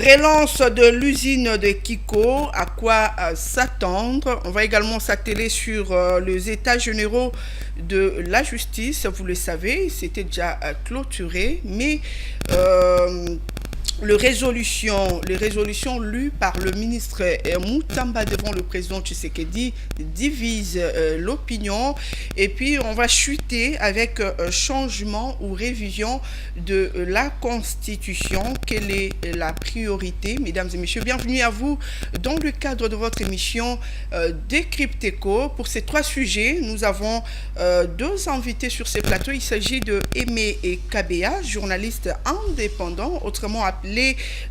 Relance de l'usine de Kiko, à quoi s'attendre? On va également s'atteler sur les états généraux de la justice. Vous le savez, c'était déjà clôturé, mais les résolutions lues par le ministre Moutamba devant le président Tshisekedi divisent l'opinion. Et puis, on va chuter avec changement ou révision de la Constitution. Quelle est la priorité, mesdames et messieurs? Bienvenue à vous dans le cadre de votre émission Décrypteco. Pour ces trois sujets, nous avons deux invités sur ces plateaux. Il s'agit de Aimé Kabea, journaliste indépendant, autrement appelé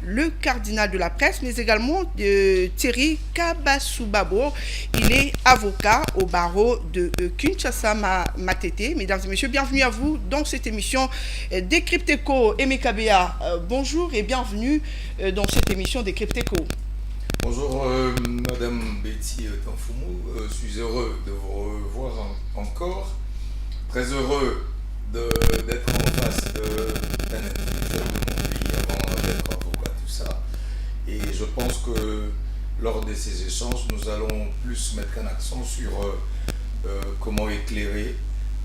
le cardinal de la presse, mais également de Thierry Kabasubabo. Il est avocat au barreau de Kinshasa Matete. Mesdames et messieurs, bienvenue à vous dans cette émission Décrypteco. Aimé Kabea, bonjour et bienvenue dans cette émission Décrypteco. Bonjour Madame Betty Tanfoumou, je suis heureux de vous revoir encore, très heureux d'être en face d'un individuel de mon pays avant d'être avocat, tout ça. Et je pense que lors de ces échanges, nous allons plus mettre un accent sur comment éclairer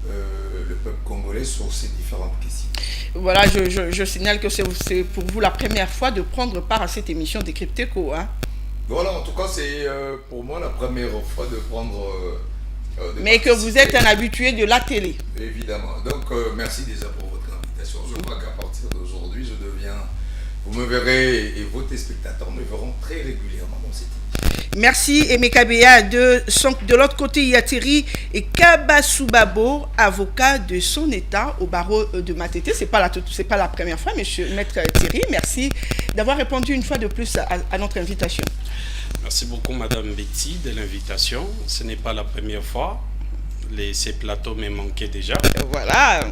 le peuple congolais sur ces différentes questions. Voilà, je signale que c'est pour vous la première fois de prendre part à cette émission Décrypteco, hein? Voilà, en tout cas, c'est pour moi la première fois de prendre... mais que vous êtes un habitué de la télé. Évidemment. Donc, merci déjà pour votre invitation. Je crois qu'à partir d'aujourd'hui, vous me verrez et vos téléspectateurs me verront très régulièrement dans cette émission. Merci Aimé Kabea. De l'autre côté, il y a Thierry Kabasubabo, avocat de son État au barreau de Matete. C'est pas la première fois, monsieur Maître Thierry. Merci d'avoir répondu une fois de plus à notre invitation. Merci beaucoup Madame Betty de l'invitation. Ce n'est pas la première fois. Ces plateaux me manquaient déjà. Voilà.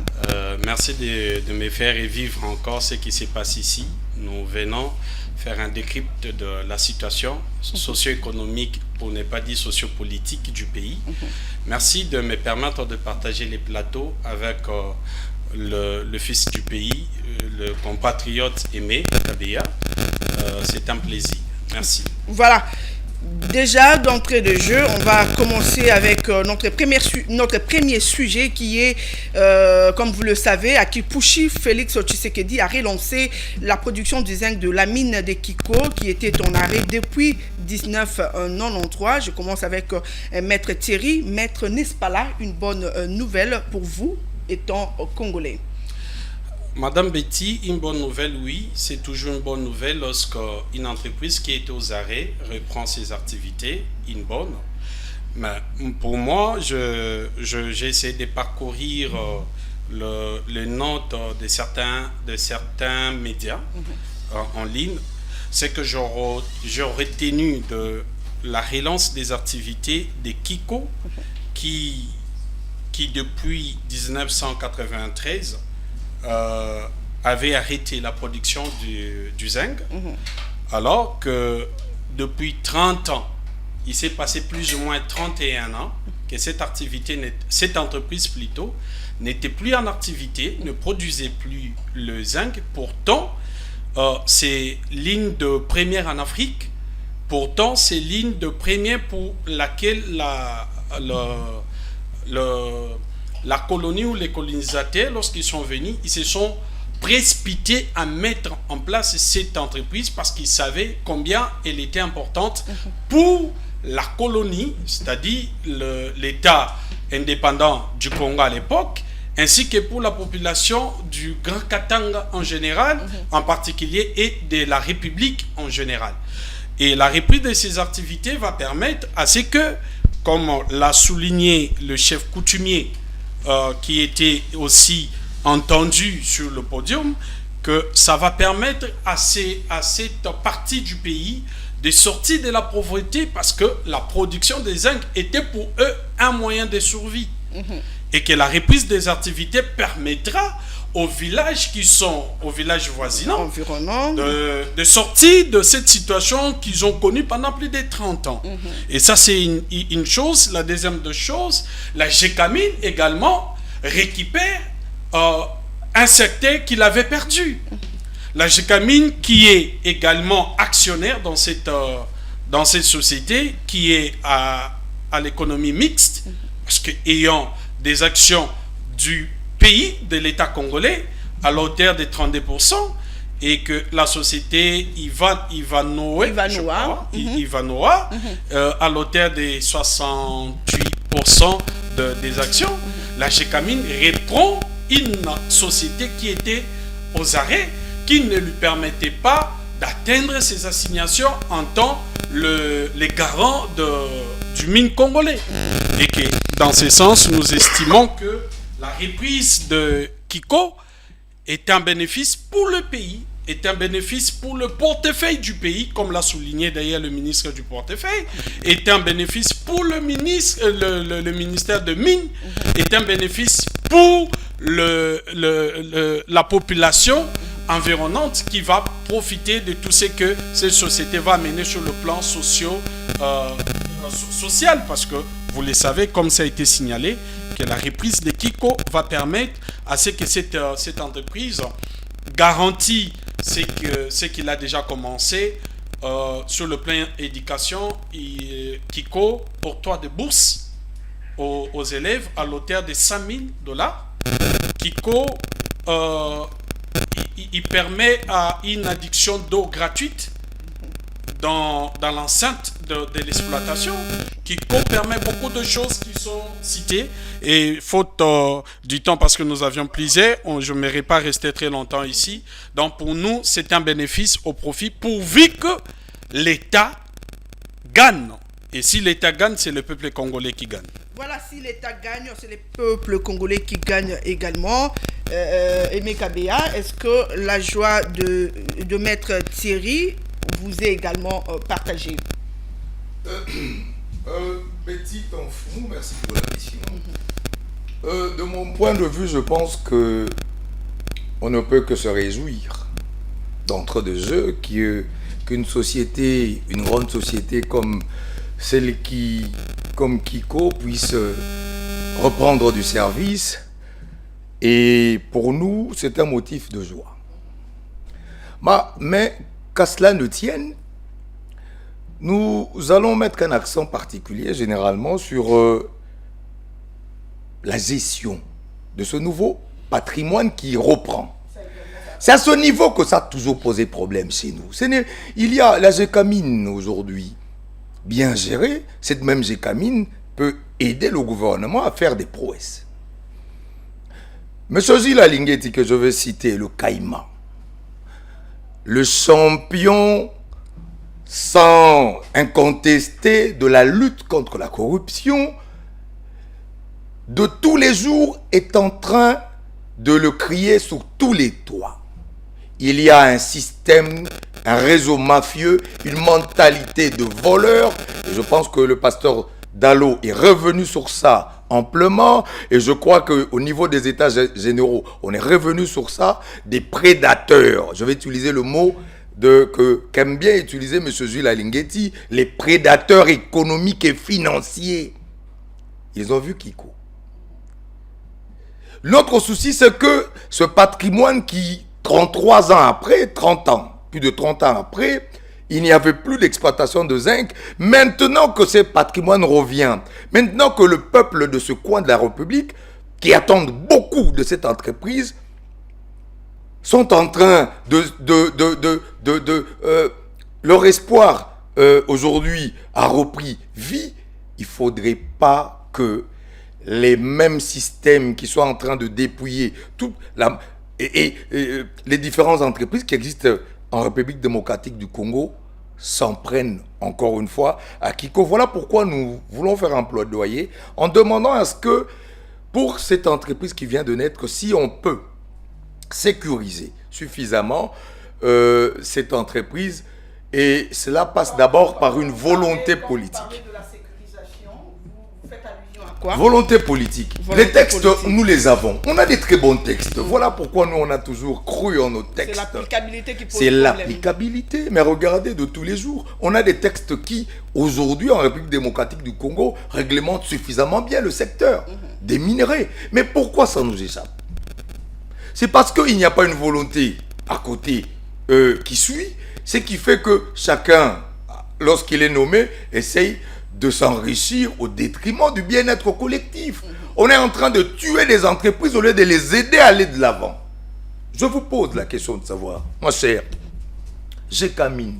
Merci de me faire revivre encore ce qui se passe ici. Nous venons faire un décrypte de la situation socio-économique, pour ne pas dire socio-politique du pays. Merci de me permettre de partager les plateaux avec le fils du pays, le compatriote Aimé Kabea. C'est un plaisir. Merci. Voilà. Déjà, d'entrée de jeu, on va commencer avec notre premier sujet qui est, comme vous le savez, à Kipushi, Félix Tshisekedi a relancé la production du zinc de la mine de Kiko qui était en arrêt depuis 1993. Je commence avec Maître Thierry. Maître, n'est-ce pas là une bonne nouvelle pour vous, étant congolais? Madame Betty, une bonne nouvelle, oui, c'est toujours une bonne nouvelle lorsqu'une entreprise qui est aux arrêts reprend ses activités, une bonne. Mais pour moi, j'ai essayé de parcourir les notes de certains médias en ligne. C'est que j'ai retenu de la relance des activités de Kiko qui depuis 1993 avait arrêté la production du zinc, alors que depuis 30 ans, il s'est passé plus ou moins 31 ans que cette entreprise plutôt n'était plus en activité, ne produisait plus le zinc. Pourtant, c'est ligne de première en Afrique. Pourtant, c'est ligne de première pour laquelle la colonie ou les colonisateurs, lorsqu'ils sont venus, ils se sont précipités à mettre en place cette entreprise parce qu'ils savaient combien elle était importante pour la colonie, c'est-à-dire l'État indépendant du Congo à l'époque, ainsi que pour la population du Grand Katanga en général, en particulier, et de la République en général. Et la reprise de ces activités va permettre à ce que, comme l'a souligné le chef coutumier, qui était aussi entendu sur le podium, que ça va permettre à cette partie du pays de sortir de la pauvreté parce que la production des zinc était pour eux un moyen de survie. Et que la reprise des activités permettra aux villages voisinants de sortir de cette situation qu'ils ont connue pendant plus de 30 ans. Et ça, c'est une chose. La deuxième chose, la Gécamine également récupère un secteur qu'il avait perdu. La GECAMINE qui est également actionnaire dans cette société qui est à l'économie mixte, parce que ayant des actions du pays, de l'État congolais, à l'auteur de 32%, et que la société Ivanoa, à l'auteur de 68% des actions, la GECAMINE reprend une société qui était aux arrêts, qui ne lui permettait pas d'atteindre ses assignations en tant les garants du mine congolais. Et que dans ce sens, nous estimons que la reprise de Kiko est un bénéfice pour le pays, est un bénéfice pour le portefeuille du pays, comme l'a souligné d'ailleurs le ministre du portefeuille, est un bénéfice pour le ministère de Mines, est un bénéfice pour la population environnante qui va profiter de tout ce que cette société va mener sur le plan social, parce que vous le savez, comme ça a été signalé, que la reprise de Kiko va permettre à ce que cette entreprise garantit ce qu'il a déjà commencé sur le plan éducation. Kiko octroie des bourses aux élèves à l'auteur de $100,000. Kiko il permet à une adduction d'eau gratuite dans l'enceinte de l'exploitation, qui permet beaucoup de choses qui sont citées. Et faute du temps, parce que nous avions plusieurs, je n'aimerais pas rester très longtemps ici. Donc pour nous, c'est un bénéfice au profit, pourvu que l'État gagne. Et si l'État gagne, c'est le peuple congolais qui gagne. Voilà, si l'État gagne, c'est le peuple congolais qui gagne également. Aimé Kabea, est-ce que la joie de Maître Thierry vous est également partagée? Petit enfant, merci pour la question. De mon point de vue, je pense que on ne peut que se réjouir d'entre deux jeux qu'une société, une grande société comme celle comme Kiko puisse reprendre du service. Et pour nous, c'est un motif de joie. Mais qu'à cela ne tienne, nous allons mettre un accent particulier généralement sur la gestion de ce nouveau patrimoine qui reprend. C'est à ce niveau que ça a toujours posé problème chez nous. Il y a la GECAMINE aujourd'hui, bien gérée. Cette même GECAMINE peut aider le gouvernement à faire des prouesses. Monsieur Gilles Alingueti, que je vais citer, le Caïman, le champion sans incontesté de la lutte contre la corruption, de tous les jours est en train de le crier sur tous les toits. Il y a un système, un réseau mafieux, une mentalité de voleurs. Et je pense que le pasteur Dallo est revenu sur ça amplement. Et je crois qu'au niveau des États généraux, on est revenu sur ça, des prédateurs. Je vais utiliser le mot qu'aime bien utiliser M. Jules Alingueti, les prédateurs économiques et financiers. Ils ont vu Kiko. L'autre souci, c'est que ce patrimoine qui, 33 ans après, 30 ans, plus de 30 ans après, il n'y avait plus d'exploitation de zinc. Maintenant que ce patrimoine revient, maintenant que le peuple de ce coin de la République, qui attendent beaucoup de cette entreprise, sont en train leur espoir aujourd'hui a repris vie, il ne faudrait pas que les mêmes systèmes qui sont en train de dépouiller les différentes entreprises qui existent en République démocratique du Congo s'en prennent encore une fois à Kiko. Voilà pourquoi nous voulons faire un plaidoyer en demandant à ce que pour cette entreprise qui vient de naître, si on peut sécuriser suffisamment cette entreprise, et cela passe d'abord par une volonté politique. Volonté politique. Les textes, nous les avons. On a des très bons textes. Voilà pourquoi nous, on a toujours cru en nos textes. C'est l'applicabilité qui pose C'est problème. l'applicabilité. Mais regardez, de tous les jours, on a des textes qui, aujourd'hui, en République démocratique du Congo, réglementent suffisamment bien le secteur des minerais. Mais pourquoi ça nous échappe? C'est parce qu'il n'y a pas une volonté à côté qui suit, ce qui fait que chacun, lorsqu'il est nommé, essaye de s'enrichir au détriment du bien-être collectif. On est en train de tuer les entreprises au lieu de les aider à aller de l'avant. Je vous pose la question de savoir, mon cher, Gécamine.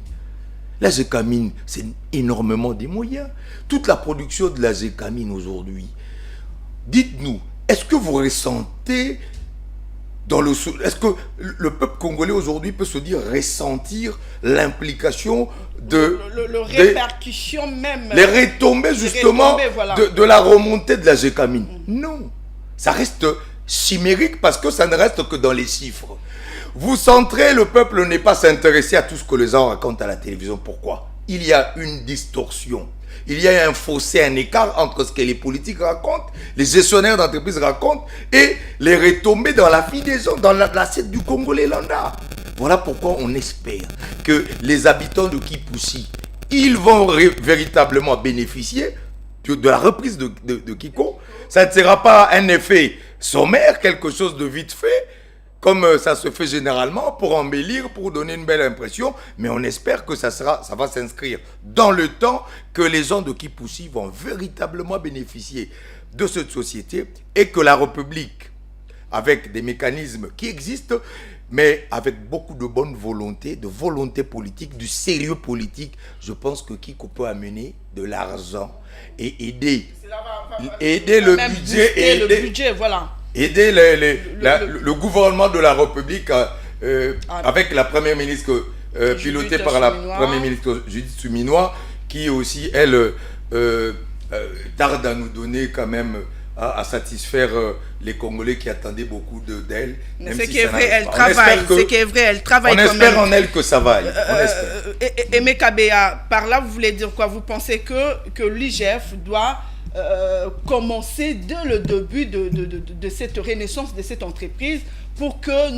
La Gécamine, c'est énormément des moyens. Toute la production de la Gécamine aujourd'hui, dites-nous, est-ce que vous ressentez est-ce que le peuple congolais aujourd'hui peut se dire ressentir l'implication de répercussion même, les retombées justement voilà. de la remontée de la Gécamine? Non, ça reste chimérique parce que ça ne reste que dans les chiffres. Vous centrez, le peuple n'est pas s'intéresser à tout ce que les gens racontent à la télévision. Pourquoi? Il y a une distorsion. Il y a un fossé, un écart entre ce que les politiques racontent, les gestionnaires d'entreprises racontent et les retombées dans la vie des gens, dans l'assiette du Congolais lambda. Voilà pourquoi on espère que les habitants de Kipushi, ils vont véritablement bénéficier de la reprise de Kiko. Ça ne sera pas un effet sommaire, quelque chose de vite fait, comme ça se fait généralement, pour embellir, pour donner une belle impression, mais on espère que ça va s'inscrire dans le temps, que les gens de Kipushi vont véritablement bénéficier de cette société et que la République, avec des mécanismes qui existent, mais avec beaucoup de bonne volonté, de volonté politique, du sérieux politique, je pense que Kiko peut amener de l'argent et aider le budget, voilà. Aider le gouvernement de la République avec la première ministre pilotée par la première ministre Judith Suminwa, qui aussi, elle, tarde à nous donner quand même, à satisfaire les Congolais qui attendaient beaucoup d'elle. Ce qui est vrai, elle travaille. On espère en elle que ça va aller. Aimé Kabea, par là, vous voulez dire quoi? Vous pensez que l'IGF doit commencer dès le début de cette renaissance de cette entreprise pour que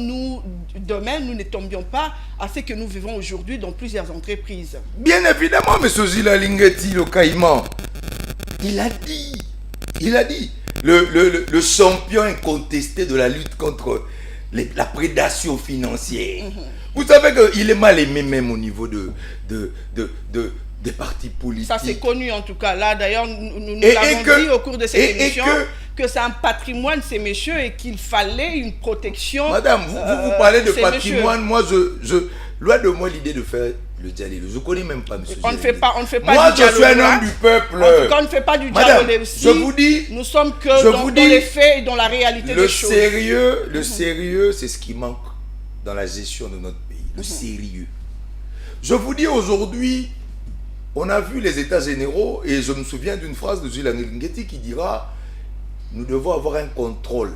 demain, nous ne tombions pas à ce que nous vivons aujourd'hui dans plusieurs entreprises? Bien évidemment, M. Zila Lingeti, le caïman, il a dit, le champion incontesté de la lutte contre la prédation financière. Vous savez qu'il est mal aimé même au niveau des partis politiques. Ça c'est connu en tout cas. Là d'ailleurs, nous l'avons dit au cours de cette émission que c'est un patrimoine ces messieurs et qu'il fallait une protection. Madame, vous parlez de patrimoine, messieurs. Moi loin de moi l'idée de faire le dialogue. Je ne connais même pas monsieur. On ne fait pas moi, du dialogue. Moi je suis un homme du peuple. En tout cas, on ne fait pas du dialogue aussi. Je vous dis, nous sommes que dans les faits et dans la réalité des choses. Le sérieux, c'est ce qui manque dans la gestion de notre pays. Le sérieux. Je vous dis aujourd'hui, on a vu les états généraux et je me souviens d'une phrase de Zila Lingeti qui dira: nous devons avoir un contrôle.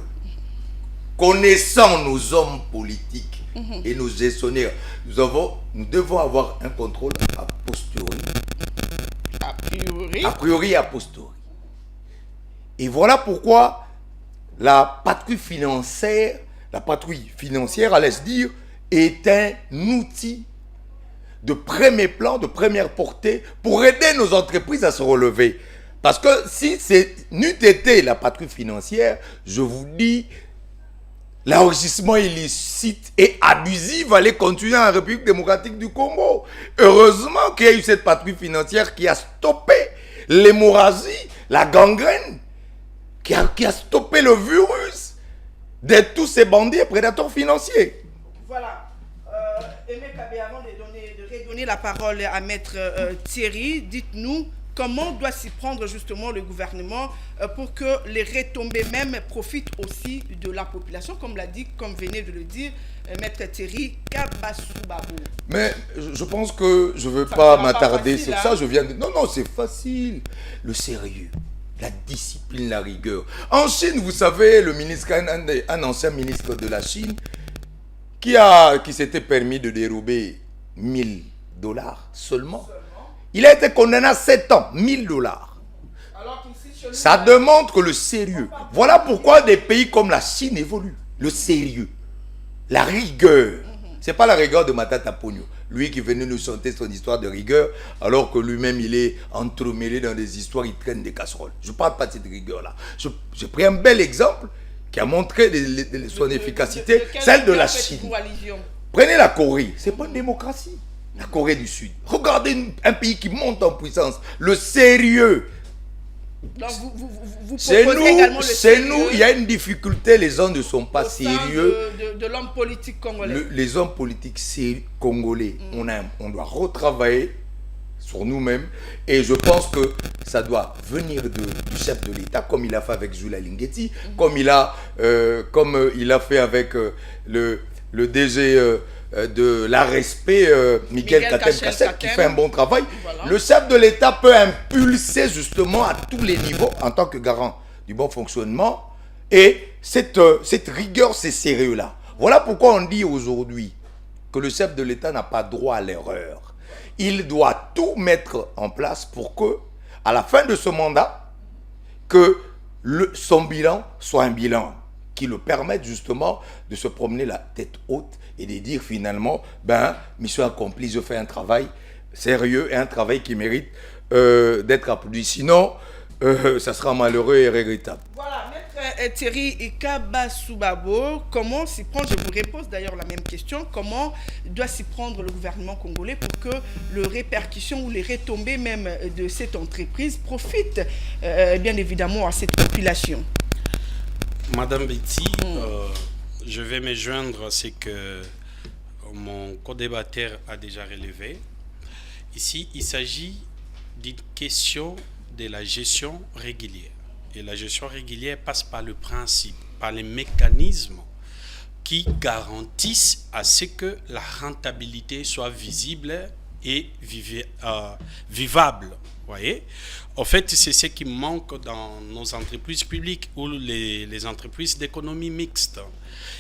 Connaissant nos hommes politiques et nos gestionnaires, nous devons avoir un contrôle a posteriori. A priori, a posteriori. Et voilà pourquoi la patrouille financière, allais-je dire, est un outil de premier plan, de première portée pour aider nos entreprises à se relever. Parce que si n'eût été la patrouille financière, je vous dis, l'enrichissement illicite et abusif allait continuer en République démocratique du Congo. Heureusement qu'il y a eu cette patrouille financière qui a stoppé l'hémorragie, la gangrène, qui a stoppé le virus de tous ces bandits et prédateurs financiers. Voilà. Aimé Kabea, avant de redonner la parole à Maître Thierry, dites-nous comment doit s'y prendre justement le gouvernement pour que les retombées même profitent aussi de la population, comme venait de le dire Maître Thierry Kabassoubabou. Mais je pense que je ne veux pas m'attarder sur ça. Non, c'est facile. Le sérieux, la discipline, la rigueur. En Chine, vous savez, le ministre, un ancien ministre de la Chine, qui s'était permis de dérober $1000 seulement. Il a été condamné à 7 ans, $1000. Ça démontre le sérieux. Voilà pourquoi des pays comme la Chine évoluent. Le sérieux, la rigueur. Ce n'est pas la rigueur de Matata Pogno. Lui qui venait nous chanter son histoire de rigueur, alors que lui-même il est entremêlé dans des histoires, il traîne des casseroles. Je ne parle pas de cette rigueur-là. J'ai pris un bel exemple qui a montré son efficacité, celle de la Chine. Prenez la Corée, c'est pas une démocratie. La Corée du Sud. Regardez un pays qui monte en puissance. Le sérieux. Donc vous C'est proposez également le c'est sérieux nous, il y a une difficulté, les gens ne sont pas au sein sérieux. de l'homme politique congolais. Les hommes politiques congolais, on doit retravailler sur nous-mêmes et je pense que ça doit venir du chef de l'État comme il a fait avec Zula Lingeti, comme il a fait avec le DG de la respect Miguel Kassem qui fait un bon travail. Voilà. Le chef de l'État peut impulser justement à tous les niveaux en tant que garant du bon fonctionnement et cette rigueur, ces sérieux-là. Voilà pourquoi on dit aujourd'hui que le chef de l'État n'a pas droit à l'erreur. Il doit tout mettre en place pour que, à la fin de ce mandat, que son bilan soit un bilan qui le permette justement de se promener la tête haute et de dire finalement, mission accomplie, je fais un travail sérieux et un travail qui mérite d'être applaudi. Sinon, ça sera malheureux et regrettable. Voilà, Maître Thierry Kabasubabo, comment s'y prendre, je vous repose d'ailleurs la même question, comment doit s'y prendre le gouvernement congolais pour que les répercussions ou les retombées même de cette entreprise profitent bien évidemment à cette population? Madame Betty, je vais me joindre à ce que mon co-débatteur a déjà relevé. Ici, il s'agit d'une question de la gestion régulière. Et la gestion régulière passe par le principe, par les mécanismes qui garantissent à ce que la rentabilité soit visible et vivable. Voyez, en fait, c'est ce qui manque dans nos entreprises publiques ou les entreprises d'économie mixte.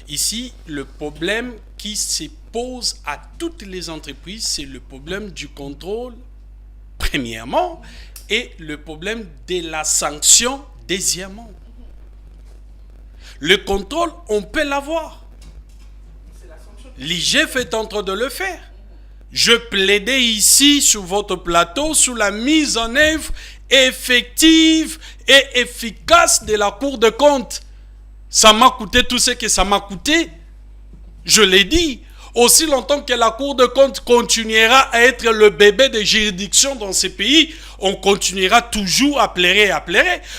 Ici, le problème qui se pose à toutes les entreprises, c'est le problème du contrôle, premièrement, et le problème de la sanction, deuxièmement. Le contrôle, on peut l'avoir. L'IGF est en train de le faire. Je plaidais ici sur votre plateau sous la mise en œuvre effective et efficace de la Cour des comptes. Ça m'a coûté tout ce que ça m'a coûté. Je l'ai dit. Aussi longtemps que la Cour des comptes continuera à être le bébé de juridiction dans ce pays, on continuera toujours à pleurer.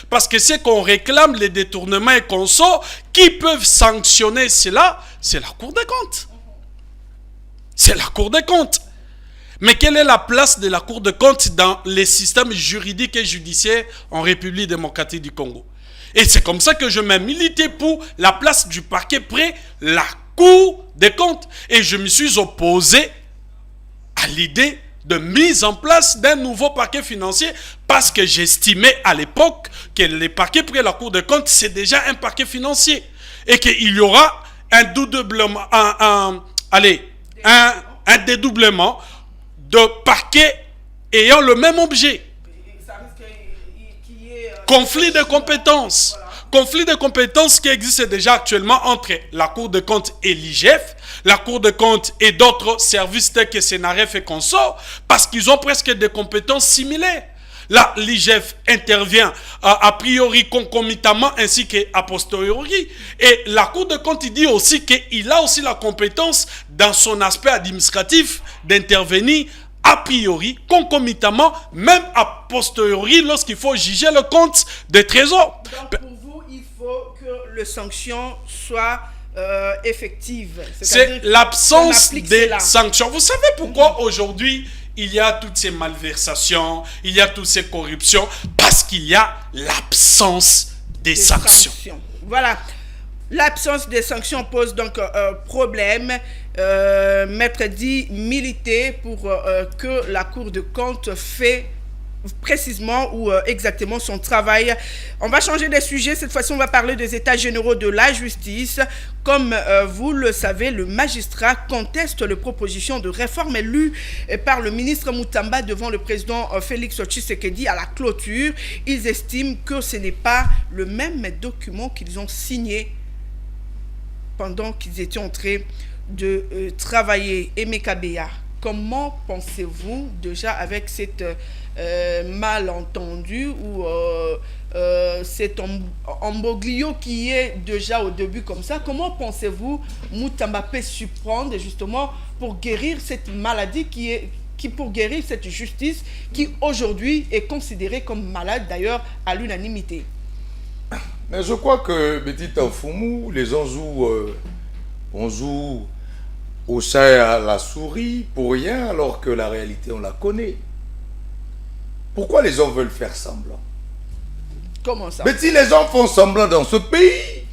Parce que c'est qu'on réclame les détournements et consorts qui peuvent sanctionner cela, c'est la Cour des comptes. C'est la Cour des comptes. Mais quelle est la place de la Cour des comptes dans les systèmes juridiques et judiciaires en République démocratique du Congo? Et c'est comme ça que je m'ai milité pour la place du parquet près la Cour des comptes. Et je me suis opposé à l'idée de mise en place d'un nouveau parquet financier parce que j'estimais à l'époque que les parquets près la Cour des comptes, c'est déjà un parquet financier. Et qu'il y aura un dédoublement, un dédoublement de parquets ayant le même objet. Conflit de compétences. Voilà. Conflit de compétences qui existe déjà actuellement entre la Cour des comptes et l'IGF, la Cour des comptes et d'autres services tels que Sénaref et consorts, parce qu'ils ont presque des compétences similaires. Là, l'IGF intervient a priori concomitamment ainsi qu'à posteriori. Et la Cour des comptes dit aussi qu'il a aussi la compétence dans son aspect administratif d'intervenir a priori, concomitamment, même a posteriori lorsqu'il faut juger le compte des trésors. Donc pour vous, il faut que les sanctions soient effectives. C'est l'absence des sanctions. Vous savez pourquoi aujourd'hui il y a toutes ces malversations, il y a toutes ces corruptions? Parce qu'il y a l'absence des sanctions. Voilà. L'absence des sanctions pose donc problème. Maître dit militer pour que la Cour de compte fait précisément ou exactement son travail. On va changer de sujet. Cette fois-ci, on va parler des états généraux de la justice. Comme vous le savez, le magistrat conteste les propositions de réforme élues par le ministre Moutamba devant le président Félix Tshisekedi à la clôture. Ils estiment que ce n'est pas le même document qu'ils ont signé pendant qu'ils étaient en train de travailler. Emeka Beya, comment pensez-vous déjà avec cette malentendu ou cet embroglio qui est déjà au début comme ça, comment pensez-vous Moutamba peut surprendre justement pour guérir cette maladie pour guérir cette justice qui aujourd'hui est considérée comme malade d'ailleurs à l'unanimité? Mais je crois que Betty Tanfoumou, les gens on joue au chat et à la souris pour rien alors que la réalité on la connaît. Pourquoi les gens veulent faire semblant? Comment ça? Betty, les gens font semblant dans ce pays.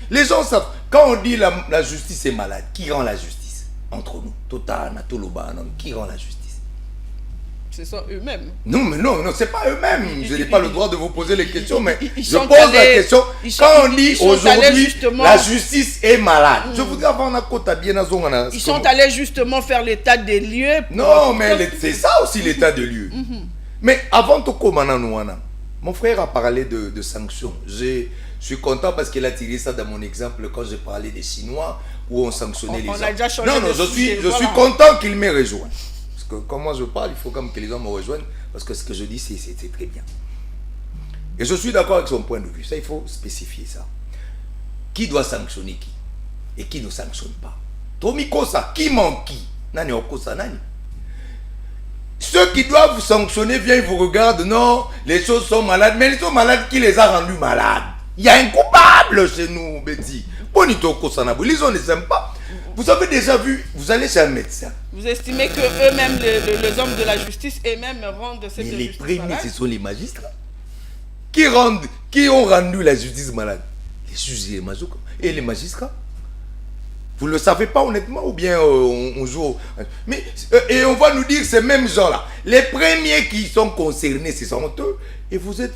Les gens savent. Quand on dit la justice est malade, qui rend la justice? Entre nous, Tota, Natoloba, qui rend la justice? Ce sont eux-mêmes. Non, mais non, c'est pas eux-mêmes. Je n'ai pas le droit de vous poser les questions, mais je pose la question. Quand on dit aujourd'hui la justice est malade, je voudrais avoir un côté bien à zone. Ils sont allés justement faire l'état des lieux. Non, mais c'est ça aussi l'état des lieux. Mais avant tout, mon frère a parlé de sanctions. Je suis content parce qu'il a tiré ça dans mon exemple quand j'ai parlé des Chinois où on sanctionnait les gens. Non, je suis content qu'il m'ait rejoint. Parce que quand moi je parle, il faut quand même que les gens me rejoignent parce que ce que je dis, c'est très bien. Et je suis d'accord avec son point de vue. Ça, il faut spécifier ça. Qui doit sanctionner qui? Et qui ne sanctionne pas? Tomiko ça, qui manque qui? Nani okosa nani? Ceux qui doivent vous sanctionner viennent, ils vous regardent, non, les choses sont malades, mais ils sont malades, qui les a rendus malades? Il y a un coupable chez nous, Betty. Bonito Kosanabou, les gens ne s'aiment pas. Vous avez déjà vu, vous allez chez un médecin. Vous estimez que eux-mêmes, les hommes de la justice, eux-mêmes rendent cette justice malade? Les premiers, ce sont les magistrats. Qui ont rendu la justice malade? Les juges et les magistrats. Vous ne le savez pas honnêtement ou bien on joue mais et on va nous dire ces mêmes gens-là. Les premiers qui sont concernés, ce sont eux. Et vous êtes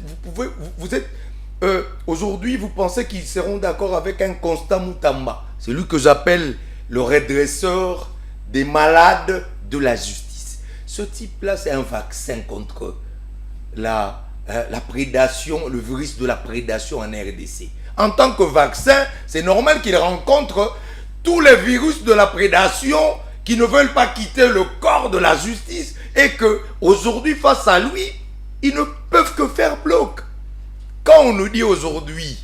aujourd'hui, vous pensez qu'ils seront d'accord avec un Constant Moutamba, celui que j'appelle le redresseur des malades de la justice. Ce type-là, c'est un vaccin contre la prédation, le virus de la prédation en RDC. En tant que vaccin, c'est normal qu'il rencontre tous les virus de la prédation qui ne veulent pas quitter le corps de la justice et que aujourd'hui face à lui, ils ne peuvent que faire bloc. Quand on nous dit aujourd'hui,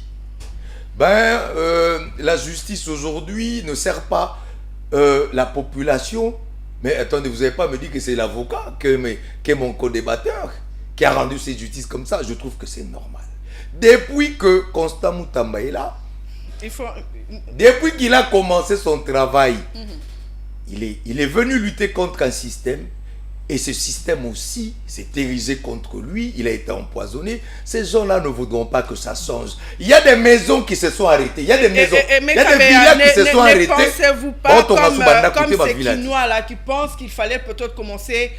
la justice aujourd'hui ne sert pas la population, mais attendez, vous n'avez pas me dit que c'est l'avocat, que mon co-débatteur, qui a rendu cette justice comme ça. Je trouve que c'est normal. Depuis que Constant Moutamba est là, depuis qu'il a commencé son travail, il est venu lutter contre un système. Et ce système aussi s'est érigé contre lui. Il a été empoisonné. Ces gens-là ne voudront pas que ça change. Il y a des maisons qui se sont arrêtées. Il y a des maisons. Il y a des villages qui se sont arrêtés. Ne pensez-vous pas comme ces Quinois-là qui pensent qu'il fallait peut-être commencer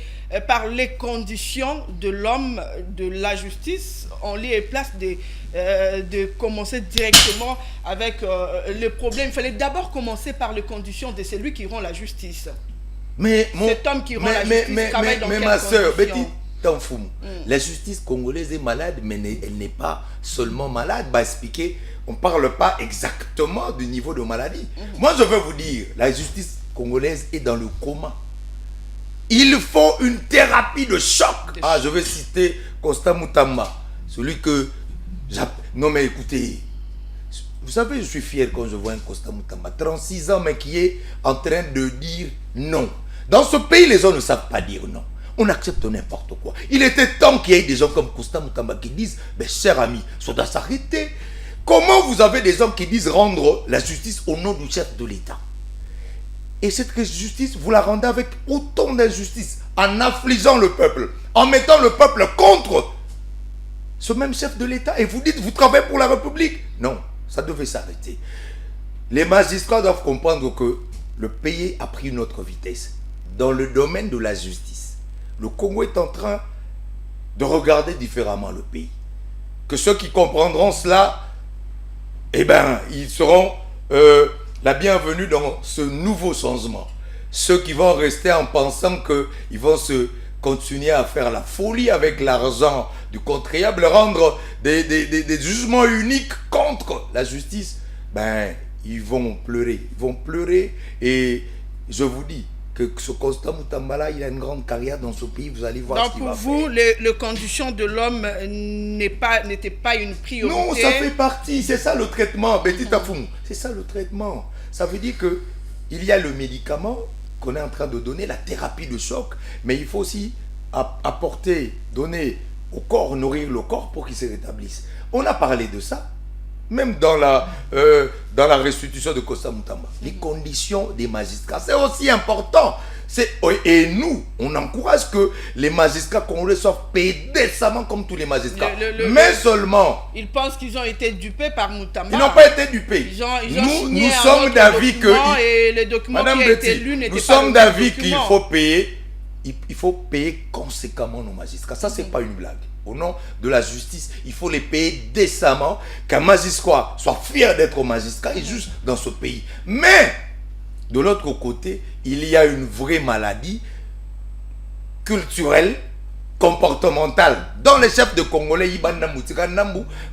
par les conditions de l'homme, de la justice, en lieu et place de commencer directement avec le problème. Il fallait d'abord commencer par les conditions de celui qui rend la justice. Cet homme qui rend la justice travaille dans quelles ma soeur, conditions? Betty Tanfoumou, la justice congolaise est malade, mais elle n'est pas seulement malade. Expliquer, on ne parle pas exactement du niveau de maladie. Moi, je veux vous dire, la justice congolaise est dans le coma. Il faut une thérapie de choc. Je vais citer Constant Moutamba, celui que... Non mais écoutez, vous savez, je suis fier quand je vois un Constant Moutamba, 36 ans, mais qui est en train de dire non. Dans ce pays, les gens ne savent pas dire non. On accepte n'importe quoi. Il était temps qu'il y ait des gens comme Constant Moutamba qui disent, mais cher ami, ça doit s'arrêter. Comment vous avez des gens qui disent rendre la justice au nom du chef de l'État? Et cette justice, vous la rendez avec autant d'injustice, en affligeant le peuple, en mettant le peuple contre ce même chef de l'État. Et vous dites, vous travaillez pour la République? Non, ça devait s'arrêter. Les magistrats doivent comprendre que le pays a pris une autre vitesse. Dans le domaine de la justice, le Congo est en train de regarder différemment le pays. Que ceux qui comprendront cela, ils seront la bienvenue dans ce nouveau changement. Ceux qui vont rester en pensant qu'ils vont se continuer à faire la folie avec l'argent du contribuable, rendre des jugements uniques contre la justice, ils vont pleurer. Ils vont pleurer et je vous dis, que ce Constant Moutamba-là, il a une grande carrière dans ce pays, vous allez voir donc ce qu'il va pour vous, faire. les conditions de l'homme n'étaient pas une priorité. Non, ça fait partie, c'est ça le traitement, Petit Tafoum. C'est ça le traitement. Ça veut dire que il y a le médicament qu'on est en train de donner, la thérapie de choc, mais il faut aussi apporter, donner au corps, nourrir le corps pour qu'il se rétablisse. On a parlé de ça, même dans la restitution de Constant Moutamba. Les conditions des magistrats, c'est aussi important. Et nous, on encourage que les magistrats congolais soient payés décemment comme tous les magistrats. Mais seulement... Ils pensent qu'ils ont été dupés par Moutamba. Ils n'ont pas été dupés. Nous sommes d'avis que... Et le document qui a été lu n'était pas... Nous sommes d'avis qu'il faut payer. Il faut payer conséquemment nos magistrats. Ça, c'est pas une blague. Au nom de la justice, il faut les payer décemment. Qu'un magistrat soit fier d'être magistrat et juste dans ce pays. Mais... de l'autre côté, il y a une vraie maladie culturelle, comportementale. Dans les chefs de Congolais,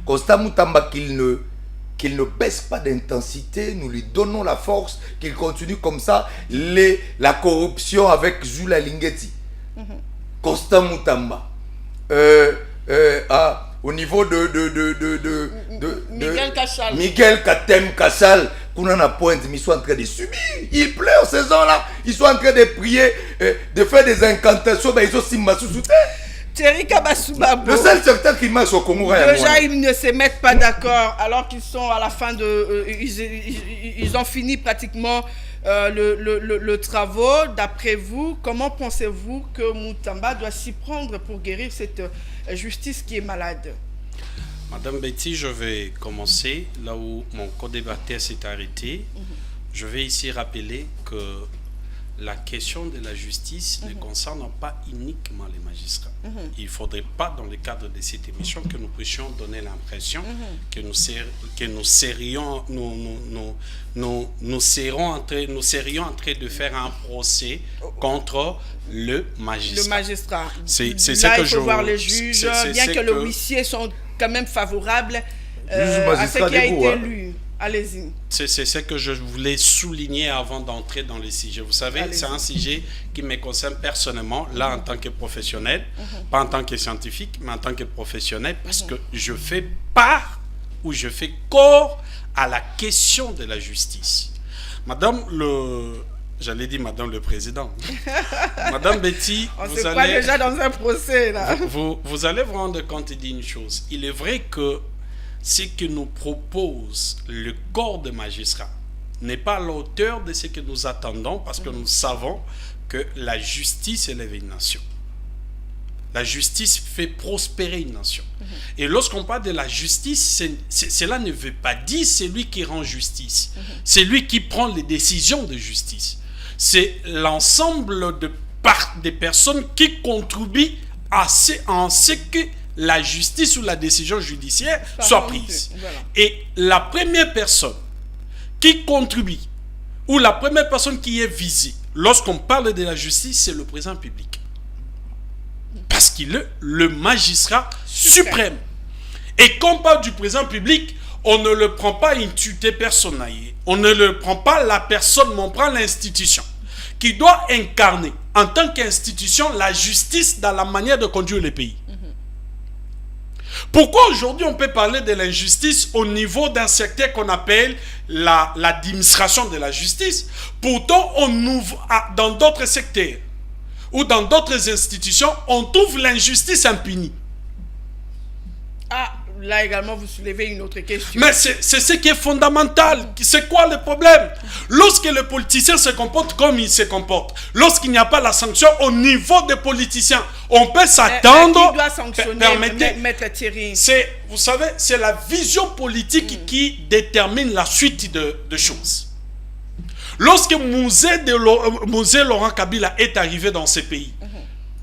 Constant Moutamba, qu'il ne baisse pas d'intensité, nous lui donnons la force, qu'il continue comme ça, la corruption avec Zula Lingeti. Constant Moutamba. Au niveau de Miguel Katem Kassal, Kounana Pointe, ils sont en train de subir. Ils pleurent ces gens-là. Ils sont en train de prier, de faire des incantations. Ils ont aussi Massoussouté. Thierry Kabassoubabo. Le seul secteur qui marche au Congo. Déjà, ils ne se mettent pas d'accord alors qu'ils sont à la fin de... ils ont fini pratiquement le travaux. D'après vous, comment pensez-vous que Moutamba doit s'y prendre pour guérir cette justice qui est malade? Madame Betty, je vais commencer là où mon co-débatteur s'est arrêté. Je vais ici rappeler que la question de la justice ne concerne pas uniquement les magistrats. Il ne faudrait pas, dans le cadre de cette émission, que nous puissions donner l'impression que nous serions en train de faire un procès contre le magistrat. Le magistrat. C'est là, que il faut voir les juges, bien que les huissiers sont quand même favorables à ce qui a été lu. Allez-y. C'est ce que je voulais souligner avant d'entrer dans le sujet. Vous savez, c'est un sujet qui me concerne personnellement, là en tant que professionnel, pas en tant que scientifique, mais en tant que professionnel, parce que je fais part ou je fais corps à la question de la justice. J'allais dire Madame le Président. Madame Betty, vous allez... déjà dans un procès, là. Vous allez vous rendre compte d'une chose. Il est vrai que ce que nous propose le corps de magistrats n'est pas à la hauteur de ce que nous attendons, parce que nous savons que la justice élève une nation. La justice fait prospérer une nation. Et lorsqu'on parle de la justice, cela ne veut pas dire c'est lui qui rend justice. C'est lui qui prend les décisions de justice. C'est l'ensemble des personnes qui contribuent en ce que la justice ou la décision judiciaire soit prise. Voilà. Et la première personne qui contribue ou la première personne qui est visée lorsqu'on parle de la justice, c'est le président public. Parce qu'il est le magistrat suprême. Et quand on parle du président public, on ne le prend pas entité personnelle. On ne le prend pas la personne, mais on prend l'institution qui doit incarner en tant qu'institution la justice dans la manière de conduire le pays. Pourquoi aujourd'hui on peut parler de l'injustice au niveau d'un secteur qu'on appelle l'administration de la justice? Pourtant, dans d'autres secteurs ou dans d'autres institutions, on trouve l'injustice impunie. Ah, là également vous soulevez une autre question. Mais c'est ce qui est fondamental. C'est quoi le problème? Lorsque le politicien se comporte comme il se comporte, lorsqu'il n'y a pas la sanction au niveau des politiciens, on peut s'attendre... Qui doit sanctionner, Maître Thierry? Vous savez, c'est la vision politique qui détermine la suite de choses. Lorsque Mosé Laurent Kabila est arrivé dans ce pays,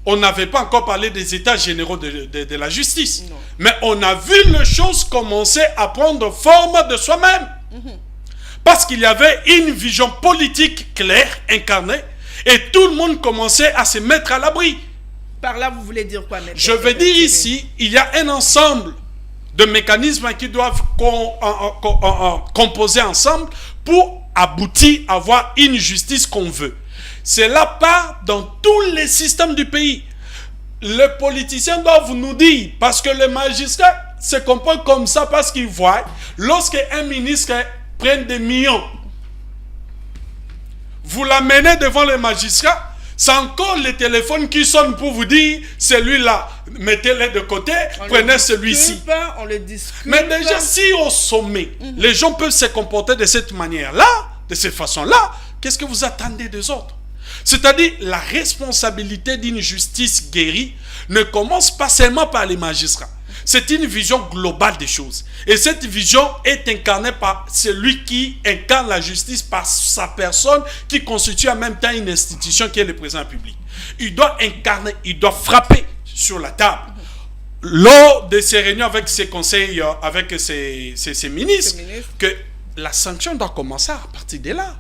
on n'avait pas encore parlé des états généraux de la justice. Non. Mais on a vu les choses commencer à prendre forme de soi-même. Parce qu'il y avait une vision politique claire, incarnée, et tout le monde commençait à se mettre à l'abri. Par là, vous voulez dire quoi, Maître? Je veux dire ici, il y a un ensemble de mécanismes qui doivent composer ensemble pour aboutir à avoir une justice qu'on veut. Cela part dans tous les systèmes du pays. Les politiciens doivent nous dire, parce que les magistrats se comportent comme ça parce qu'ils voient, lorsqu'un ministre prend des millions, vous l'amenez devant les magistrats, c'est encore le téléphone qui sonne pour vous dire, celui-là, mettez-le de côté, prenez celui-ci. On le discute. Mais déjà, si au sommet, les gens peuvent se comporter de cette manière-là, de cette façon-là, qu'est-ce que vous attendez des autres? C'est-à-dire, la responsabilité d'une justice guérie ne commence pas seulement par les magistrats. C'est une vision globale des choses. Et cette vision est incarnée par celui qui incarne la justice par sa personne, qui constitue en même temps une institution qui est le président public. Il doit incarner, il doit frapper sur la table. Lors de ces réunions avec ses conseils, avec ses ministres, que la sanction doit commencer à partir de là.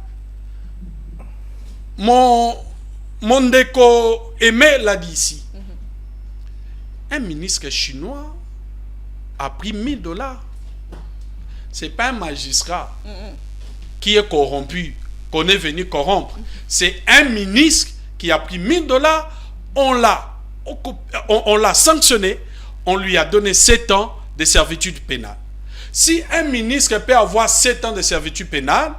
Mon déco Aimé l'a dit ici. Un ministre chinois a pris $1000. Ce n'est pas un magistrat qui est corrompu, qu'on est venu corrompre. C'est un ministre qui a pris $1000. On l'a sanctionné. On lui a donné 7 ans de servitude pénale. Si un ministre peut avoir 7 ans de servitude pénale,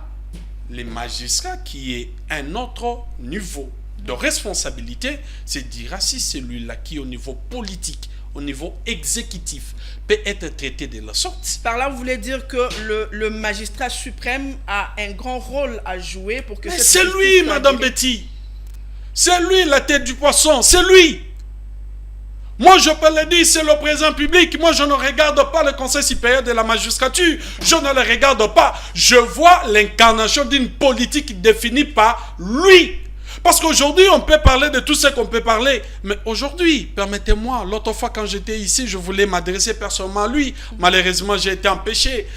les magistrats qui est un autre niveau de responsabilité, c'est dira si celui-là qui au niveau politique, au niveau exécutif, peut être traité de la sorte. Par là, vous voulez dire que le magistrat suprême a un grand rôle à jouer pour que... Mais c'est lui, Madame Betty. C'est lui la tête du poisson, c'est lui. Moi, je peux le dire, c'est le président public. Moi, je ne regarde pas le Conseil supérieur de la magistrature. Je ne le regarde pas. Je vois l'incarnation d'une politique définie par lui. Parce qu'aujourd'hui, on peut parler de tout ce qu'on peut parler. Mais aujourd'hui, permettez-moi, l'autre fois quand j'étais ici, je voulais m'adresser personnellement à lui. Malheureusement, j'ai été empêché.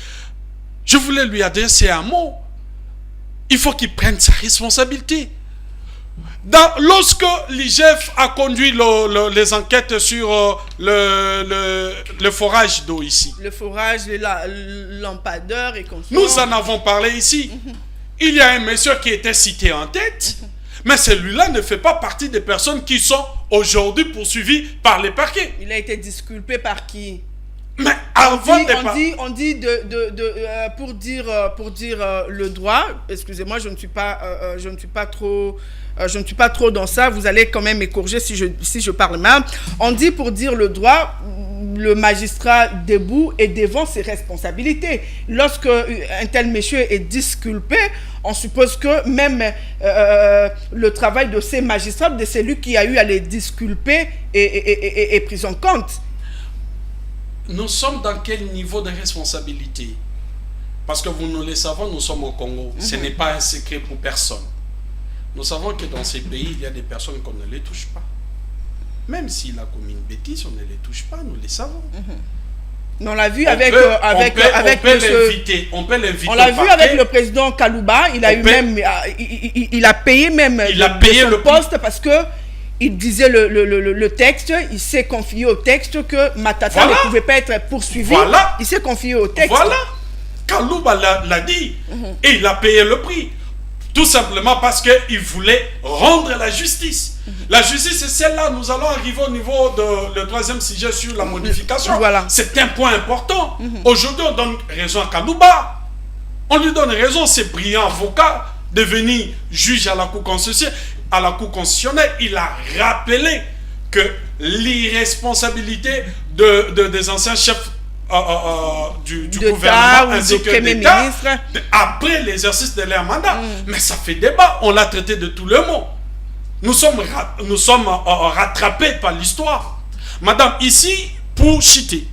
Je voulais lui adresser un mot. Il faut qu'il prenne sa responsabilité. Lorsque l'IGF a conduit les enquêtes sur le forage d'eau ici. Le forage, les lampadaires et comme ça. Nous en avons parlé ici. Il y a un monsieur qui était cité en tête, mais celui-là ne fait pas partie des personnes qui sont aujourd'hui poursuivies par les parquets. Il a été disculpé par qui? Mais avant on dit pour dire le droit, excusez-moi, je ne suis pas trop dans ça, vous allez quand même m'écorger si je parle mal. On dit pour dire le droit, le magistrat debout et devant ses responsabilités. Lorsque un tel monsieur est disculpé, on suppose que même le travail de ces magistrats, de celui qui a eu à les disculper est pris en compte. Nous sommes dans quel niveau de responsabilité? Parce que nous le savons, nous sommes au Congo. Ce n'est pas un secret pour personne. Nous savons que dans ces pays, il y a des personnes qu'on ne les touche pas. Même s'il a commis une bêtise, on ne les touche pas, nous les savons. On l'a vu On peut l'inviter. On l'a vu avec le président Kalouba, il a payé le poste parce que il disait le texte, il s'est confié au texte que Matata ne pouvait pas être poursuivi. Voilà. Il s'est confié au texte. Voilà. Kalouba l'a dit. Et il a payé le prix. Tout simplement parce qu'il voulait rendre la justice. La justice, c'est celle-là. Nous allons arriver au niveau de le troisième sujet sur la modification. Voilà. C'est un point important. Aujourd'hui, on donne raison à Kalouba. On lui donne raison, c'est brillant avocat, devenir juge à la Cour constitutionnelle. Il a rappelé que l'irresponsabilité des anciens chefs du gouvernement ainsi que d'État après l'exercice de leur mandat. Mais ça fait débat. On l'a traité de tous les mots. Nous sommes rattrapés par l'histoire. Madame, ici, pour chiter,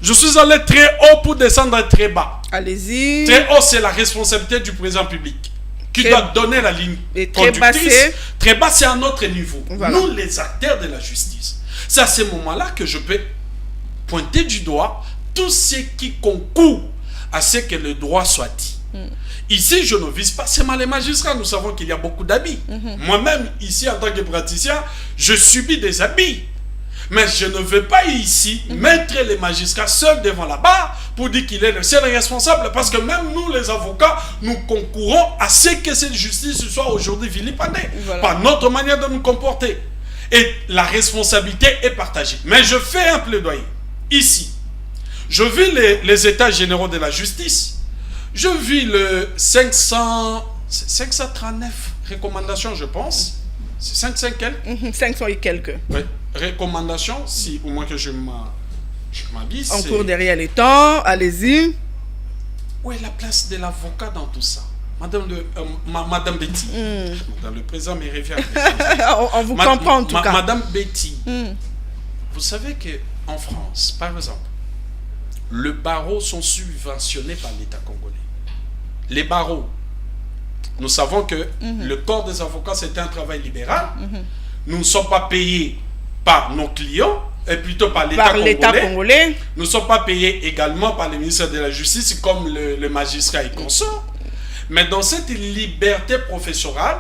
je suis allé très haut pour descendre très bas. Allez-y. Très haut, c'est la responsabilité du président public qui doit donner la ligne conductrice. Très bas, c'est à notre niveau. Voilà. Nous, les acteurs de la justice. C'est à ce moment-là que je peux pointer du doigt tout ce qui concourt à ce que le droit soit dit. Ici, je ne vise pas seulement les magistrats. Nous savons qu'il y a beaucoup d'abus. Moi-même, ici, en tant que praticien, je subis des abus. Mais je ne veux pas ici mettre les magistrats seuls devant la barre pour dire qu'il est le seul responsable, parce que même nous, les avocats, nous concourons à ce que cette justice soit aujourd'hui vilipendée par notre manière de nous comporter. Et la responsabilité est partagée. Mais je fais un plaidoyer ici. Je vis les états généraux de la justice. Je vis le 539 recommandations, je pense. C'est 500 quelques 500 et quelques. Oui. Recommandations, si au moins que je m'habille. En cours derrière les temps, allez-y. Où est la place de l'avocat dans tout ça? Madame Betty. Madame le président me revient. On vous comprend en tout cas. Madame Betty, vous savez qu'en France, par exemple, les barreaux sont subventionnés par l'État congolais. Les barreaux. Nous savons que le corps des avocats, c'est un travail libéral. Nous ne sommes pas payés par nos clients, et plutôt par l'État congolais. Nous ne sommes pas payés également par le ministère de la Justice, comme le magistrat et consort. Mais dans cette liberté professorale,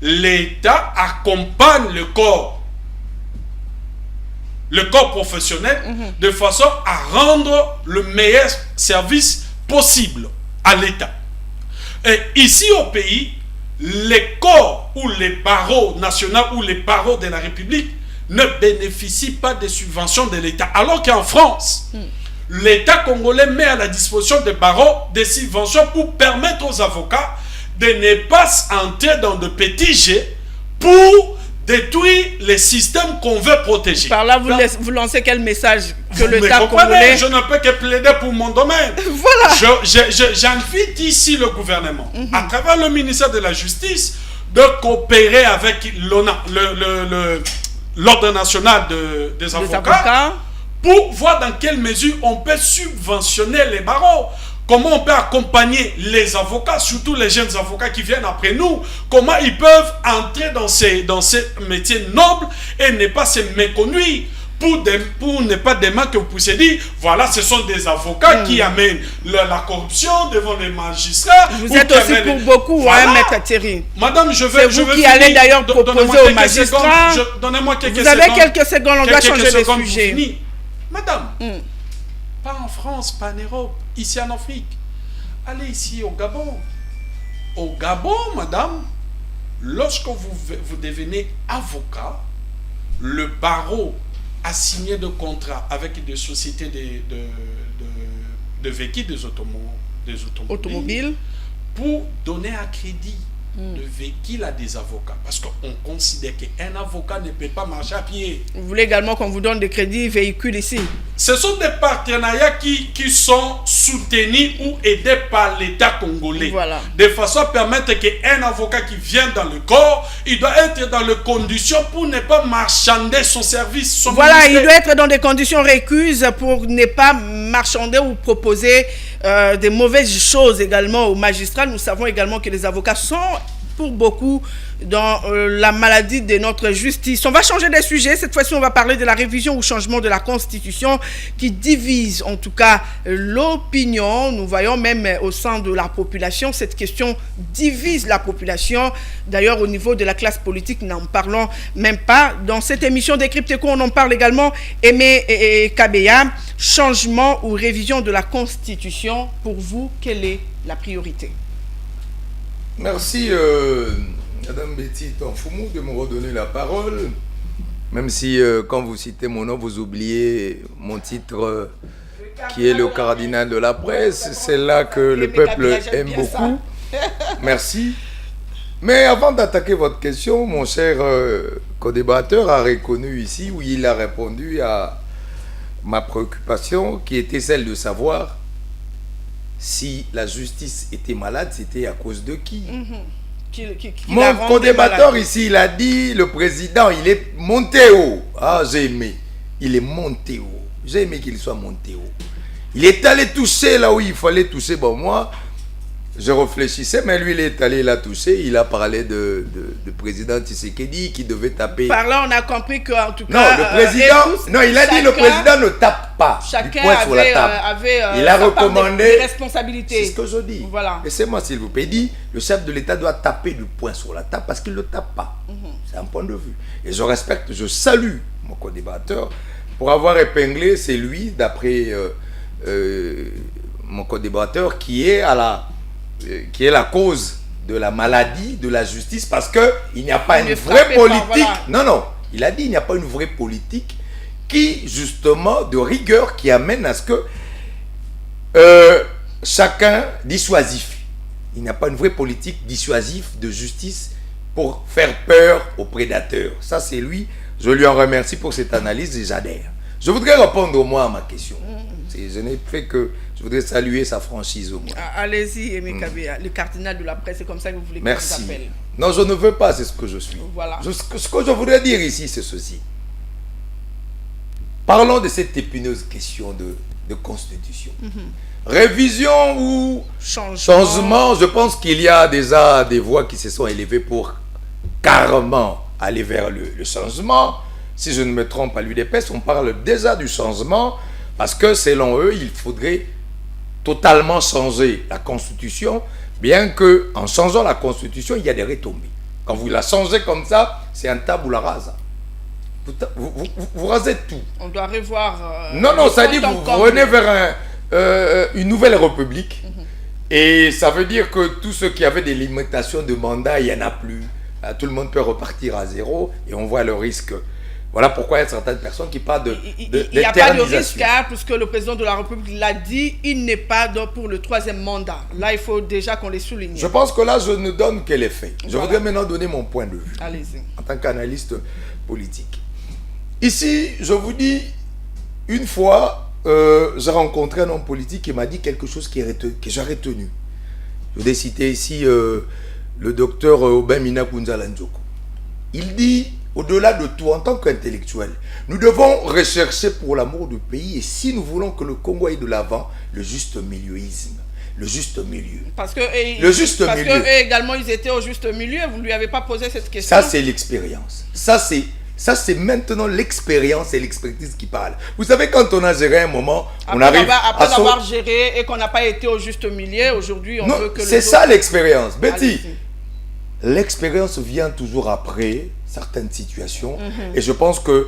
l'État accompagne le corps professionnel de façon à rendre le meilleur service possible à l'État. Et ici au pays, les corps ou les barreaux nationaux ou les barreaux de la République ne bénéficient pas des subventions de l'État. Alors qu'en France, l'État congolais met à la disposition des barreaux des subventions pour permettre aux avocats de ne pas entrer dans de petits jets pour détruire les systèmes qu'on veut protéger. Par là, vous lancez quel message que l'État congolais... Je ne peux que plaider pour mon domaine. Voilà. J'invite ici le gouvernement, à travers le ministère de la Justice, de coopérer avec l'Ordre national des avocats pour voir dans quelle mesure on peut subventionner les barreaux. Comment on peut accompagner les avocats, surtout les jeunes avocats qui viennent après nous, comment ils peuvent entrer dans ces métiers nobles et ne pas se méconnuire pour ne pas demain que vous puissiez dire, voilà, ce sont des avocats qui amènent la corruption devant les magistrats. Vous êtes aussi pour beaucoup, voilà. Maître Thierry. Madame, c'est vous qui allez d'ailleurs proposer aux magistrats. Donnez-moi quelques secondes. Vous avez quelques secondes, on doit changer de sujet. Madame, pas en France, pas en Europe, ici en Afrique. Allez ici au Gabon. Au Gabon, madame, lorsque vous devenez avocat, le barreau a signé de contrats avec des sociétés de véhicules, des automobiles pour donner un crédit de véhicules à des avocats. Parce qu'on considère qu'un avocat ne peut pas marcher à pied. Vous voulez également qu'on vous donne des crédits véhicules ici? Ce sont des partenariats qui sont soutenus ou aidés par l'État congolais. Voilà. De façon à permettre qu'un avocat qui vient dans le corps, il doit être dans les conditions pour ne pas marchander son service. Voilà, il doit être dans des conditions récuses pour ne pas marchander ou proposer des mauvaises choses également aux magistrats. Nous savons également que les avocats sont pour beaucoup dans la maladie de notre justice. On va changer de sujet. Cette fois-ci, on va parler de la révision ou changement de la Constitution qui divise en tout cas l'opinion. Nous voyons même au sein de la population, cette question divise la population. D'ailleurs, au niveau de la classe politique, n'en parlons même pas. Dans cette émission Décrypte-Co, on en parle également. Aimé Kabeya, changement ou révision de la Constitution. Pour vous, quelle est la priorité? Merci, Madame Betty Tanfoumou, de me redonner la parole. Même si, quand vous citez mon nom, vous oubliez mon titre qui est le cardinal de la presse. C'est là que le peuple aime beaucoup. Merci. Mais avant d'attaquer votre question, mon cher co-débatteur a reconnu ici, où il a répondu à ma préoccupation, qui était celle de savoir si la justice était malade, c'était à cause de qui? Mon co-débatteur ici, il a dit, le président, il est monté haut. Ah, j'ai aimé. Il est monté haut. J'ai aimé qu'il soit monté haut. Il est allé toucher là où il fallait toucher. Bon, moi, je réfléchissais, mais lui, il est allé la toucher. Il a parlé de président Tshisekedi qui devait taper. Par là, on a compris qu'en tout cas... Non, le président... non, il a dit le président ne tape pas. Chacun sur la table. Il a recommandé... des responsabilités. C'est ce que je dis. Voilà. Laissez-moi, s'il vous plaît. Il dit, le chef de l'État doit taper du poing sur la table parce qu'il ne le tape pas. un point de vue. Et je respecte, je salue mon co-débatteur pour avoir épinglé, c'est lui, d'après mon co-débatteur, qui est la cause de la maladie, de la justice, parce qu'il n'y a pas une vraie politique. Non, il a dit il n'y a pas une vraie politique qui, justement, de rigueur, qui amène à ce que chacun dissuasif. Il n'y a pas une vraie politique dissuasive de justice pour faire peur aux prédateurs. Ça, c'est lui. Je lui en remercie pour cette analyse et j'adhère. Je voudrais répondre au moins à ma question. Je n'ai fait que... Je voudrais saluer sa franchise au moins. Allez-y, Aimé Kabea, le cardinal de la presse, c'est comme ça que vous voulez qu'on vous appelle. Non, je ne veux pas, c'est ce que je suis. Voilà. Ce que je voudrais dire ici, c'est ceci. Parlons de cette épineuse question de constitution. Révision ou changement, je pense qu'il y a déjà des voix qui se sont élevées pour carrément aller vers le changement. Si je ne me trompe à l'UDPS, on parle déjà du changement parce que selon eux, il faudrait totalement changer la constitution, bien que en changeant la constitution, il y a des retombées. Quand vous la changez comme ça, c'est un tabula rasa. Vous rasez tout. On doit revoir... non, ça dit vous revenez vers une nouvelle république. Et ça veut dire que tous ceux qui avaient des limitations de mandat, il n'y en a plus. Tout le monde peut repartir à zéro et on voit le risque. Voilà pourquoi il y a certaines personnes qui parlent il n'y a pas de risque, puisque le président de la République l'a dit, il n'est pas pour le 3e mandat. Là, il faut déjà qu'on les souligne. Je pense que là, je ne donne que les faits. Je voudrais maintenant donner mon point de vue. Allez-y. En tant qu'analyste politique. Ici, je vous dis, une fois, j'ai rencontré un homme politique qui m'a dit quelque chose que j'ai retenu. Je vais citer ici le docteur Aubin Minakunzala Njoko. Il dit, au-delà de tout, en tant qu'intellectuel, nous devons rechercher pour l'amour du pays et si nous voulons que le Congo aille de l'avant, le juste milieuisme. Le juste milieu. Parce que milieu. Eux également, ils étaient au juste milieu. Vous ne lui avez pas posé cette question. Ça, c'est l'expérience. Ça, c'est maintenant l'expérience et l'expertise qui parlent. Vous savez, quand on a géré un moment, on arrive après avoir géré et qu'on n'a pas été au juste milieu, aujourd'hui, on veut que... C'est ça l'expérience. Betty, l'expérience vient toujours après certaines situations. Et je pense que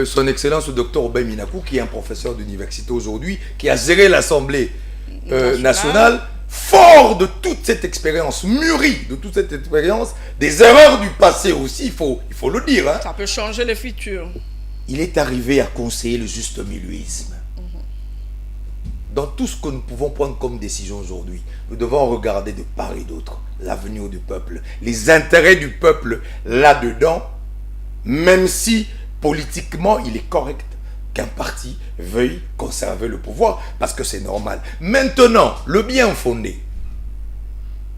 son excellence, le docteur Aubin Minakou, qui est un professeur d'université aujourd'hui, qui a géré l'Assemblée nationale, fort de toute cette expérience, mûri de toute cette expérience, des erreurs du passé aussi, il faut le dire. Ça peut changer le futur. Il est arrivé à conseiller le juste milieuisme. Dans tout ce que nous pouvons prendre comme décision aujourd'hui, nous devons regarder de part et d'autre l'avenir du peuple, les intérêts du peuple là-dedans, même si politiquement il est correct qu'un parti veuille conserver le pouvoir, parce que c'est normal. Maintenant, le bien fondé,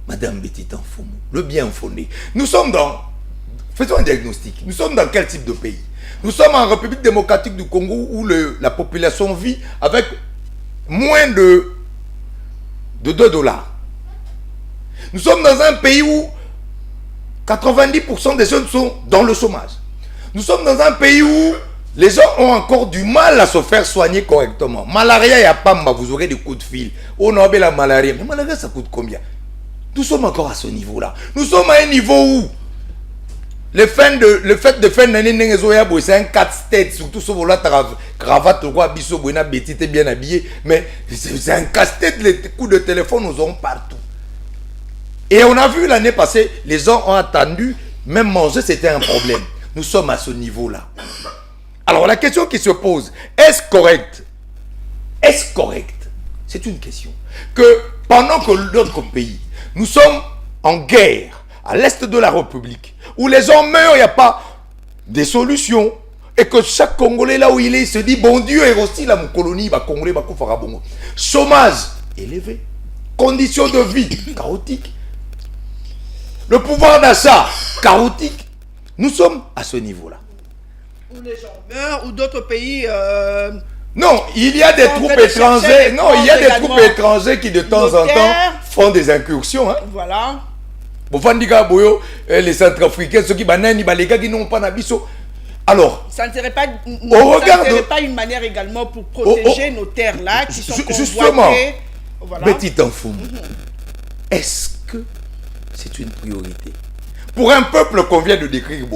Madame Betty Tanfoumou, le bien fondé, nous sommes faisons un diagnostic, nous sommes dans quel type de pays? Nous sommes en République démocratique du Congo où la population vit avec moins de 2 dollars. Nous sommes dans un pays où 90% des jeunes sont dans le chômage. Nous sommes dans un pays où les gens ont encore du mal à se faire soigner correctement. Malaria, il n'y a pas, vous aurez des coups de fil. On a la malaria. Mais malaria, ça coûte combien? Nous sommes encore à ce niveau-là. Nous sommes à un niveau où le fait de faire une année, c'est un 4 têtes, surtout ce volant cravate, roi, bisso, buena, Betty, t'es bien habillé. Mais c'est un casse-tête, les coups de téléphone, nous aurons partout. Et on a vu l'année passée, les gens ont attendu, même manger, c'était un problème. Nous sommes à ce niveau-là. Alors la question qui se pose, est-ce correct? Est-ce correct? C'est une question. Que pendant que notre pays, nous sommes en guerre à l'est de la République, où les gens meurent, il n'y a pas de solution, et que chaque Congolais là où il est, il se dit, bon Dieu, et aussi là, mon colonie, va Congolais, va Koufara Bongo. Chômage élevé, conditions de vie chaotiques, le pouvoir d'achat chaotique. Nous sommes à ce niveau-là. Où les gens meurent, ou d'autres pays... Non, il y a des troupes étrangères. Non, il y a des troupes étrangères qui de temps en temps font des incursions. Hein. Voilà. Les Centrafricains, ceux qui les gars qui n'ont pas d'habito. Alors, ça ne serait pas une manière également pour protéger nos terres là qui sont convoitées. Justement, voilà. Petit enfant, est-ce que c'est une priorité? Pour un peuple qu'on vient de décrire,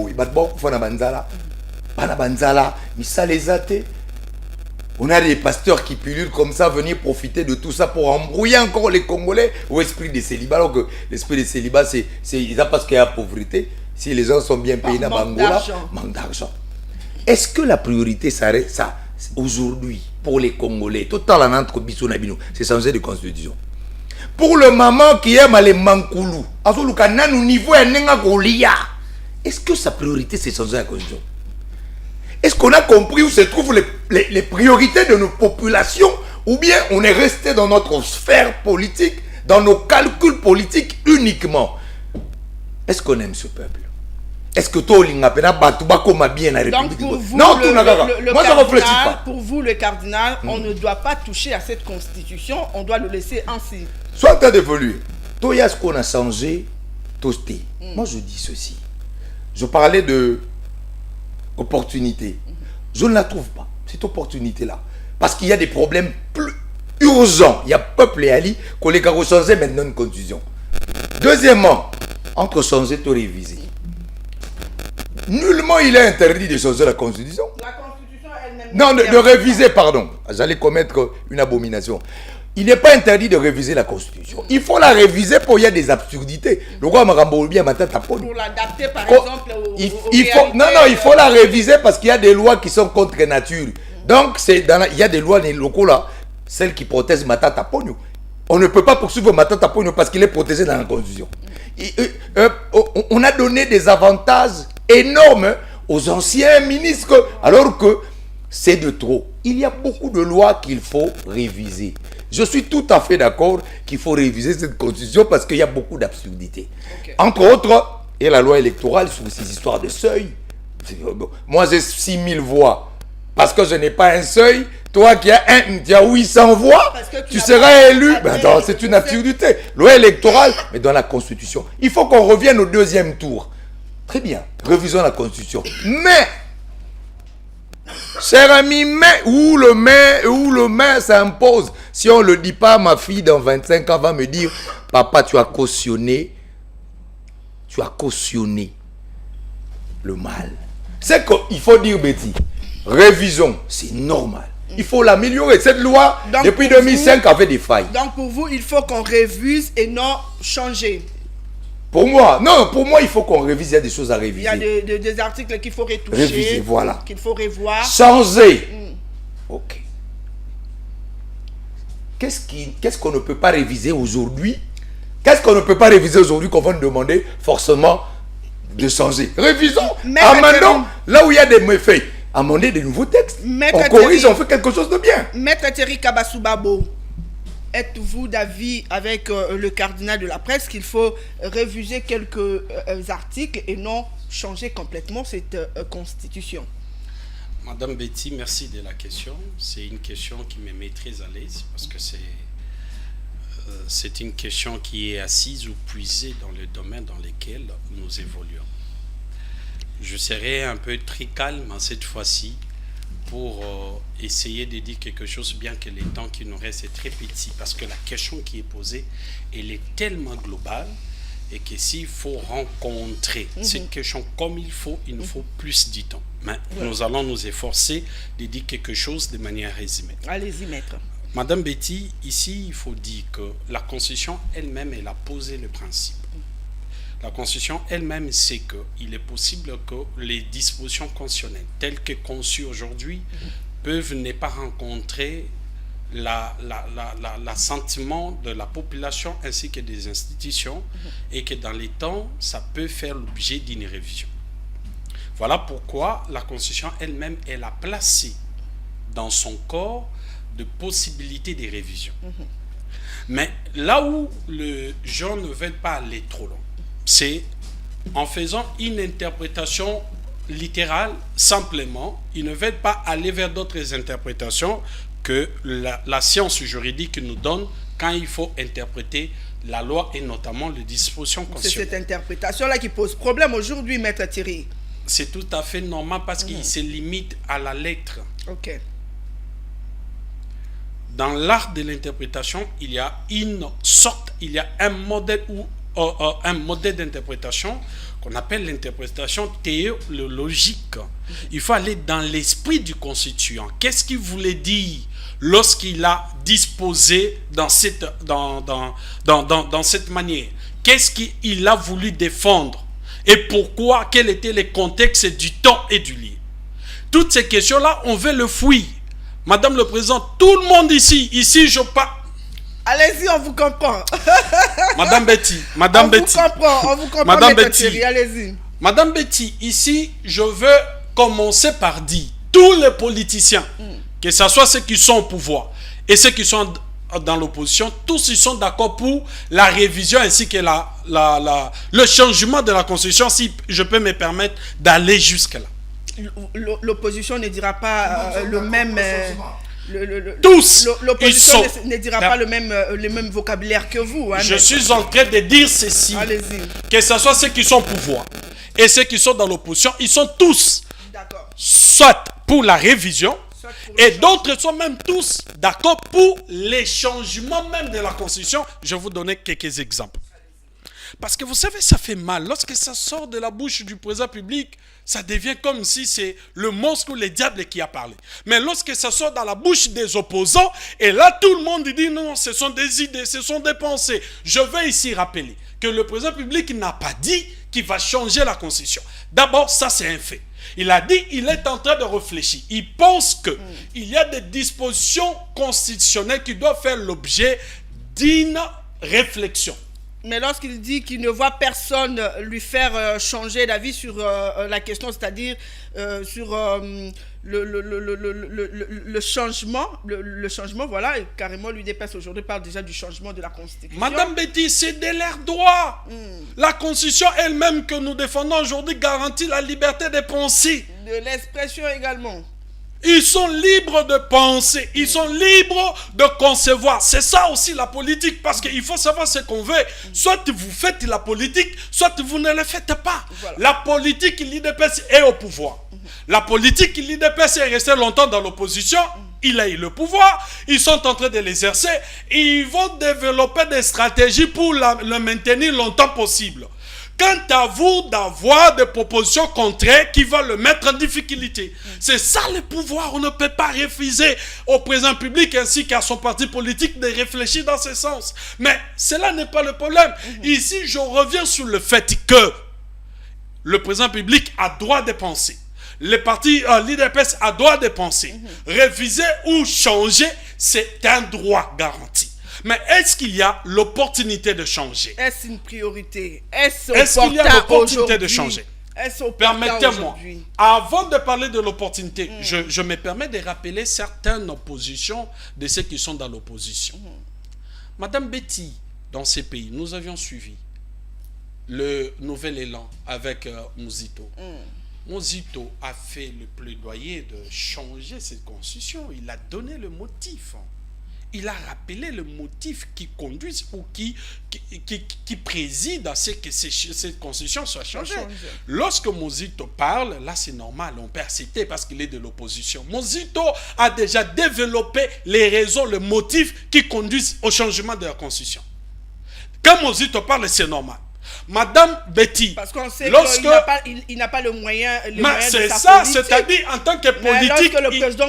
on a des pasteurs qui pullulent comme ça, venir profiter de tout ça pour embrouiller encore les Congolais au esprit de célibat. Alors que l'esprit de célibat, c'est parce qu'il y a la pauvreté. Si les gens sont bien payés dans Bangola, manque d'argent. Est-ce que la priorité s'arrête ça aujourd'hui pour les Congolais? Tout le temps, là, entre Bissou et Nabino, c'est changer de constitution. Pour le maman qui aime les Mankoulou, est-ce que sa priorité c'est changer la constitution? Est-ce qu'on a compris où se trouvent les priorités de nos populations, ou bien on est resté dans notre sphère politique, dans nos calculs politiques uniquement? Est-ce qu'on aime ce peuple? Est-ce que toi, bien la République? Donc pour vous, non, moi ça ne reflète pas. Pour vous, le cardinal, on ne doit pas toucher à cette constitution, on doit le laisser ainsi. Soit en train d'évoluer. Toi, il y a ce qu'on a changé, toasté. Moi, je dis ceci. Je parlais de opportunité. Je ne la trouve pas, cette opportunité-là. Parce qu'il y a des problèmes plus urgents. Il y a peuple et Ali qu'on les a changé maintenant une constitution. Deuxièmement, entre changer et réviser. Nullement il est interdit de changer la constitution. La constitution elle-même. Non, de réviser, pardon. J'allais commettre une abomination. Il n'est pas interdit de réviser la constitution. Il faut la réviser pour il y a des absurdités. Le roi Marambo bien matin taponne. Pour l'adapter par exemple il faut la réviser parce qu'il y a des lois qui sont contre nature. Donc il y a des lois les locaux là, celles qui protègent Matata Pogno. On ne peut pas poursuivre Matata Pogno parce qu'il est protégé dans la constitution. On a donné des avantages énormes aux anciens ministres alors que c'est de trop. Il y a beaucoup de lois qu'il faut réviser. Je suis tout à fait d'accord qu'il faut réviser cette constitution parce qu'il y a beaucoup d'absurdités. Okay. Entre autres, et la loi électorale sur ces histoires de seuil. Moi j'ai 6000 voix. Parce que je n'ai pas un seuil, toi qui as 800 voix, tu seras élu. C'est une absurdité. Loi électorale, mais dans la constitution. Il faut qu'on revienne au deuxième tour. Très bien, révisons la constitution. Mais, cher ami, où le mais s'impose. Si on ne le dit pas, ma fille dans 25 ans va me dire, papa, tu as cautionné le mal. C'est qu'il faut dire, Betty, révisons, c'est normal. Il faut l'améliorer. Cette loi, donc, depuis 2005, avait des failles. Donc pour vous, il faut qu'on révise et non changer. Pour moi, il faut qu'on révise. Il y a des choses à réviser. Il y a des articles qu'il faut retoucher. Réviser, voilà. Qu'il faut revoir. Changer. Ok. Qu'est-ce qu'on ne peut pas réviser aujourd'hui? Qu'est-ce qu'on ne peut pas réviser aujourd'hui qu'on va nous demander forcément de changer? Révisons. Amendons là où il y a des méfaits. Amender des nouveaux textes. On corrige, on fait quelque chose de bien. Maître Thierry Kabasoubabo, êtes-vous d'avis avec le cardinal de la presse qu'il faut réviser quelques articles et non changer complètement cette constitution? Madame Betty, merci de la question. C'est une question qui me met très à l'aise parce que c'est une question qui est assise ou puisée dans le domaine dans lequel nous évoluons. Je serai un peu très calme cette fois-ci pour essayer de dire quelque chose, bien que le temps qui nous reste est très petit, parce que la question qui est posée, elle est tellement globale et que s'il faut rencontrer cette question comme il nous faut plus de temps. Mais nous allons nous efforcer de dire quelque chose de manière résumée. Allez-y, maître. Madame Betty, ici, il faut dire que la Constitution elle-même, elle a posé le principe. La Constitution elle-même sait qu'il est possible que les dispositions constitutionnelles telles que conçues aujourd'hui peuvent ne pas rencontrer l'assentiment de la population ainsi que des institutions et que dans les temps, ça peut faire l'objet d'une révision. Voilà pourquoi la Constitution elle-même, elle a placé dans son corps de possibilités de révision. Mais là où les gens ne veulent pas aller trop loin, c'est en faisant une interprétation littérale, simplement, ils ne veulent pas aller vers d'autres interprétations que la science juridique nous donne quand il faut interpréter la loi et notamment les dispositions constitutionnelles. C'est cette interprétation-là qui pose problème aujourd'hui, maître Thierry. C'est tout à fait normal parce qu'il se limite à la lettre. Ok. Dans l'art de l'interprétation, il y a une sorte, il y a un modèle ou un modèle d'interprétation qu'on appelle l'interprétation théologique. Il faut aller dans l'esprit du constituant. Qu'est-ce qu'il voulait dire lorsqu'il a disposé dans cette manière? Qu'est-ce qu'il a voulu défendre? Et pourquoi? Quels étaient les contextes du temps et du lieu? Toutes ces questions-là, on veut le fouiller. Madame le Président, tout le monde ici je parle. Allez-y, on vous comprend. Madame Betty, on vous comprend, Madame Maître Betty, Thierry, allez-y. Madame Betty, ici, je veux commencer par dire, tous les politiciens, que ce soit ceux qui sont au pouvoir et ceux qui sont dans l'opposition, tous ils sont d'accord pour la révision ainsi que le changement de la Constitution, si je peux me permettre d'aller jusque-là. L'opposition ne dira pas le même... Tous l'opposition ne dira pas le même vocabulaire que vous. Hein, je suis en train de dire ceci. Allez-y. Que ce soit ceux qui sont au pouvoir et ceux qui sont dans l'opposition, ils sont tous soit pour la révision et d'autres sont même tous d'accord pour les changements même de la Constitution. Je vais vous donner quelques exemples. Parce que vous savez, ça fait mal. Lorsque ça sort de la bouche du président public, ça devient comme si c'est le monstre ou le diable qui a parlé. Mais lorsque ça sort dans la bouche des opposants, et là tout le monde dit non, ce sont des idées, ce sont des pensées. Je vais ici rappeler que le président public n'a pas dit qu'il va changer la Constitution. D'abord, ça c'est un fait. Il a dit qu'il est en train de réfléchir. Il pense qu'il y a des dispositions constitutionnelles qui doivent faire l'objet d'une réflexion. Mais lorsqu'il dit qu'il ne voit personne lui faire changer d'avis sur la question, c'est-à-dire sur le changement, voilà, et carrément l'UDPS aujourd'hui parle déjà du changement de la Constitution. Madame Betty, c'est de leur droit. La Constitution elle-même que nous défendons aujourd'hui garantit la liberté de penser. De l'expression également. Ils sont libres de penser, ils sont libres de concevoir. C'est ça aussi la politique, parce qu'il faut savoir ce qu'on veut. Soit vous faites la politique, soit vous ne la faites pas. Voilà. La politique, l'IDPS est au pouvoir. La politique, l'IDPS est resté longtemps dans l'opposition. Il a eu le pouvoir, ils sont en train de l'exercer. Ils vont développer des stratégies pour le maintenir longtemps possible. Quant à vous d'avoir des propositions contraires qui vont le mettre en difficulté. C'est ça le pouvoir. On ne peut pas refuser au président public ainsi qu'à son parti politique de réfléchir dans ce sens. Mais cela n'est pas le problème. Ici, je reviens sur le fait que le président public a droit de penser. Le parti, l'IDPS a droit de penser. Réviser ou changer, c'est un droit garanti. Mais est-ce qu'il y a l'opportunité de changer? Est-ce une priorité? Est-ce qu'il y a l'opportunité de changer? Permettez-moi, avant de parler de l'opportunité, je me permets de rappeler certaines oppositions de ceux qui sont dans l'opposition. Madame Betty, dans ces pays, nous avions suivi le nouvel élan avec Muzito. Muzito a fait le plaidoyer de changer cette constitution. Il a donné le motif. Il a rappelé le motif qui conduit ou qui préside à ce que cette constitution soit changée. Lorsque Muzito parle, là c'est normal, on peut accepter parce qu'il est de l'opposition. Muzito a déjà développé les raisons, les motifs qui conduisent au changement de la constitution. Quand Muzito parle, c'est normal. Madame Betty, parce qu'on sait qu'il n'a pas le moyen. C'est ça, c'est-à-dire en tant que politique,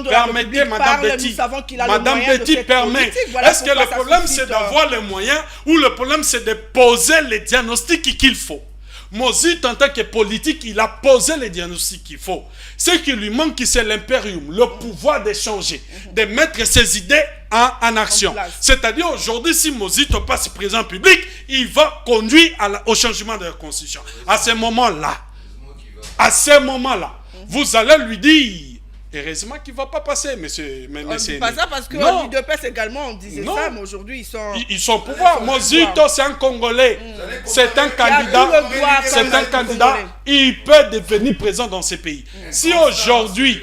permettez, Madame Betty, Madame Betty permet. Voilà. Est-ce que le problème c'est d'avoir les moyens ou le problème c'est de poser les diagnostics qu'il faut? Muzito, en tant que politique, il a posé les diagnostics qu'il faut. Ce qui lui manque, c'est l'impérium, le pouvoir de changer, de mettre ses idées en action. C'est-à-dire aujourd'hui, si Muzito passe président public, il va conduire au changement de la constitution. À ce moment-là, vous allez lui dire, heureusement qu'il ne va pas passer, monsieur. On ne dit pas ça parce que l'UDPS également, on disait ça, mais aujourd'hui, ils sont au pouvoir. Muzito, c'est un Congolais. C'est un candidat. Il peut devenir président dans ces pays. Si aujourd'hui,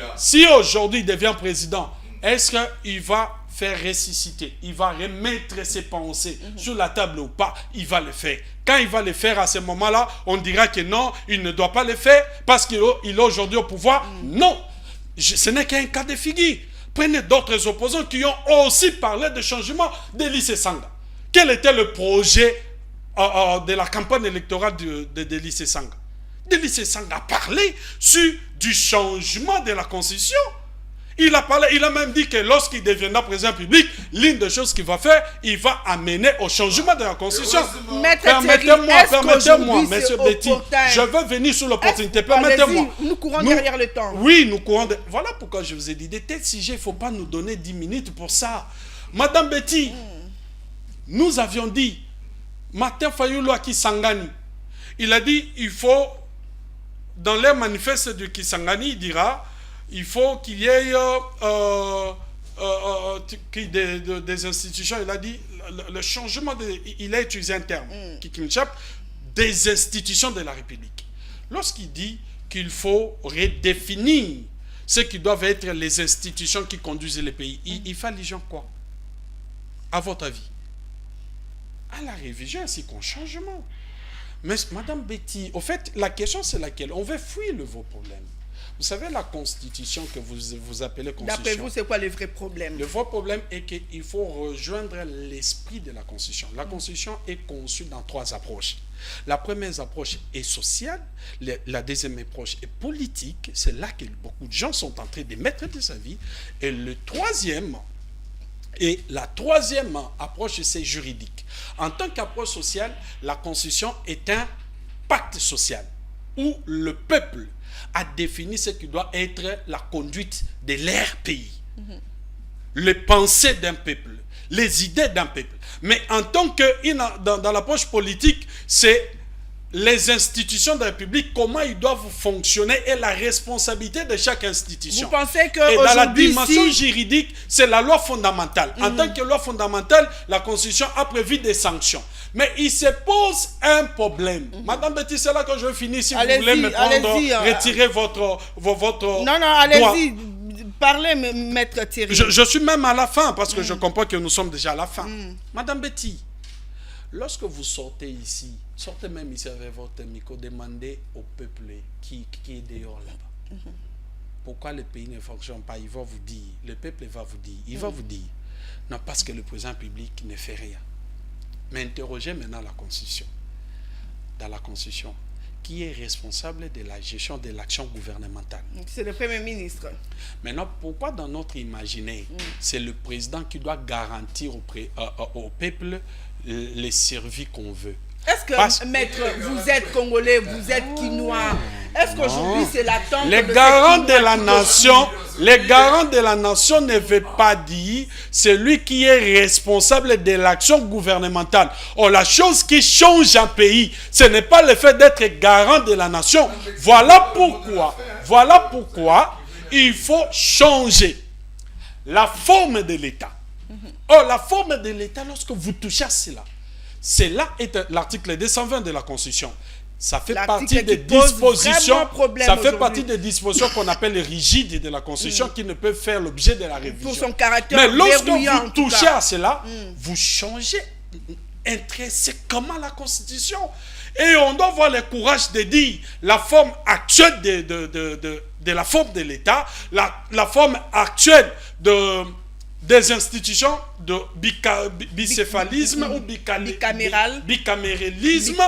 il devient président, est-ce qu'il va faire ressusciter? Il va remettre ses pensées sur la table ou pas? Il va le faire. Quand il va le faire, à ce moment-là, on dira que non, il ne doit pas le faire parce qu'il est aujourd'hui au pouvoir. Non. Ce n'est qu'un cas de figure. Prenez d'autres opposants qui ont aussi parlé de changement d'Élysée Sanga. Quel était le projet de la campagne électorale de Délice Sanga. Délice Sanga a parlé du changement de la constitution. Il a parlé, il a même dit que lorsqu'il deviendra président public, l'une des choses qu'il va faire, il va amener au changement de la constitution. Permettez-moi, monsieur Betty, je veux venir sur l'opportunité. Permettez-moi. Nous courons derrière le temps. Oui, nous courons. Voilà pourquoi je vous ai dit, des tels sujets, il ne faut pas nous donner 10 minutes pour ça. Madame Betty, nous avions dit, Martin Fayulu à Kisangani, il a dit, il faut, dans les manifestes de Kisangani, il dira, il faut qu'il y ait des institutions. Il a dit le changement, il a utilisé un terme qui m'échappe, des institutions de la République. Lorsqu'il dit qu'il faut redéfinir ce qui doivent être les institutions qui conduisent les pays, il fait allusion quoi? À votre avis? À la révision ainsi qu'au changement. Mais Madame Betty, au fait, la question c'est laquelle? On veut fuir vos problèmes. Vous savez, la constitution que vous appelez constitution. D'après vous, c'est quoi le vrai problème? Le vrai problème est qu'il faut rejoindre l'esprit de la constitution. La constitution est conçue dans 3 approches. La première approche est sociale, la deuxième approche est politique. C'est là que beaucoup de gens sont en train de mettre de sa vie. Et la troisième approche, c'est juridique. En tant qu'approche sociale, la constitution est un pacte social où le peuple a défini ce qui doit être la conduite de leur pays. Les pensées d'un peuple, les idées d'un peuple. Mais en tant que, dans l'approche politique, c'est les institutions de la République, comment ils doivent fonctionner et la responsabilité de chaque institution. Vous pensez que et dans la dimension juridique, c'est la loi fondamentale. En tant que loi fondamentale, la Constitution a prévu des sanctions. Mais il se pose un problème. Madame Betty, c'est là que je vais finir. Si vous voulez me prendre, retirer votre non, allez-y. Parlez, maître Thierry. Je suis même à la fin, parce que je comprends que nous sommes déjà à la fin. Madame Betty, lorsque vous sortez ici, sortez même ici avec votre micro, demandez au peuple qui est dehors là-bas. Pourquoi le pays ne fonctionne pas? Il va vous dire, le peuple va vous dire, il va vous dire, non, parce que le président public ne fait rien. Mais interrogez maintenant la Constitution. Dans la Constitution, qui est responsable de la gestion de l'action gouvernementale? C'est le Premier ministre. Maintenant, pourquoi dans notre imaginaire, c'est le président qui doit garantir au peuple les services qu'on veut? Est-ce que, maître, vous êtes Congolais, vous êtes Quinois? Est-ce qu'aujourd'hui c'est l'attente les garants de la nation? Les garants de la nation ne veulent pas dire celui qui est responsable de l'action gouvernementale. Or, la chose qui change un pays, ce n'est pas le fait d'être garant de la nation. Voilà pourquoi il faut changer la forme de l'État. Or, la forme de l'État, lorsque vous touchez à cela, cela est l'article 220 de la Constitution. Ça fait partie des dispositions. Ça fait partie des dispositions qu'on appelle les rigides de la Constitution qui ne peuvent faire l'objet de la révision. Pour son caractère. Mais lorsque vous touchez à cela, vous changez intrinsèquement la Constitution. Et on doit avoir le courage de dire la forme actuelle de la forme de l'État, la forme actuelle des institutions de bicéphalisme ou bicaméralisme,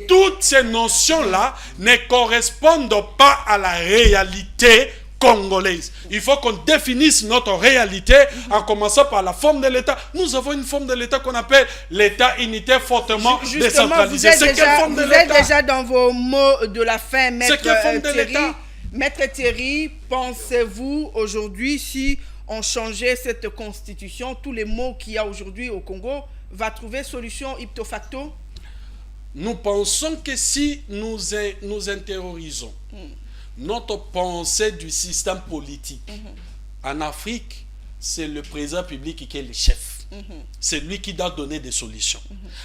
toutes ces notions-là ne correspondent pas à la réalité congolaise. Il faut qu'on définisse notre réalité en commençant par la forme de l'État. Nous avons une forme de l'État qu'on appelle l'État unitaire fortement décentralisé. C'est quelle forme de l'État? Vous êtes déjà dans vos mots de la fin, maître Thierry. Maître Thierry, pensez-vous aujourd'hui, si on changeait cette constitution, tous les maux qu'il y a aujourd'hui au Congo, va trouver solution ipso facto? Nous pensons que si nous intériorisons notre pensée du système politique, en Afrique, c'est le président public qui est le chef. C'est lui qui doit donner des solutions.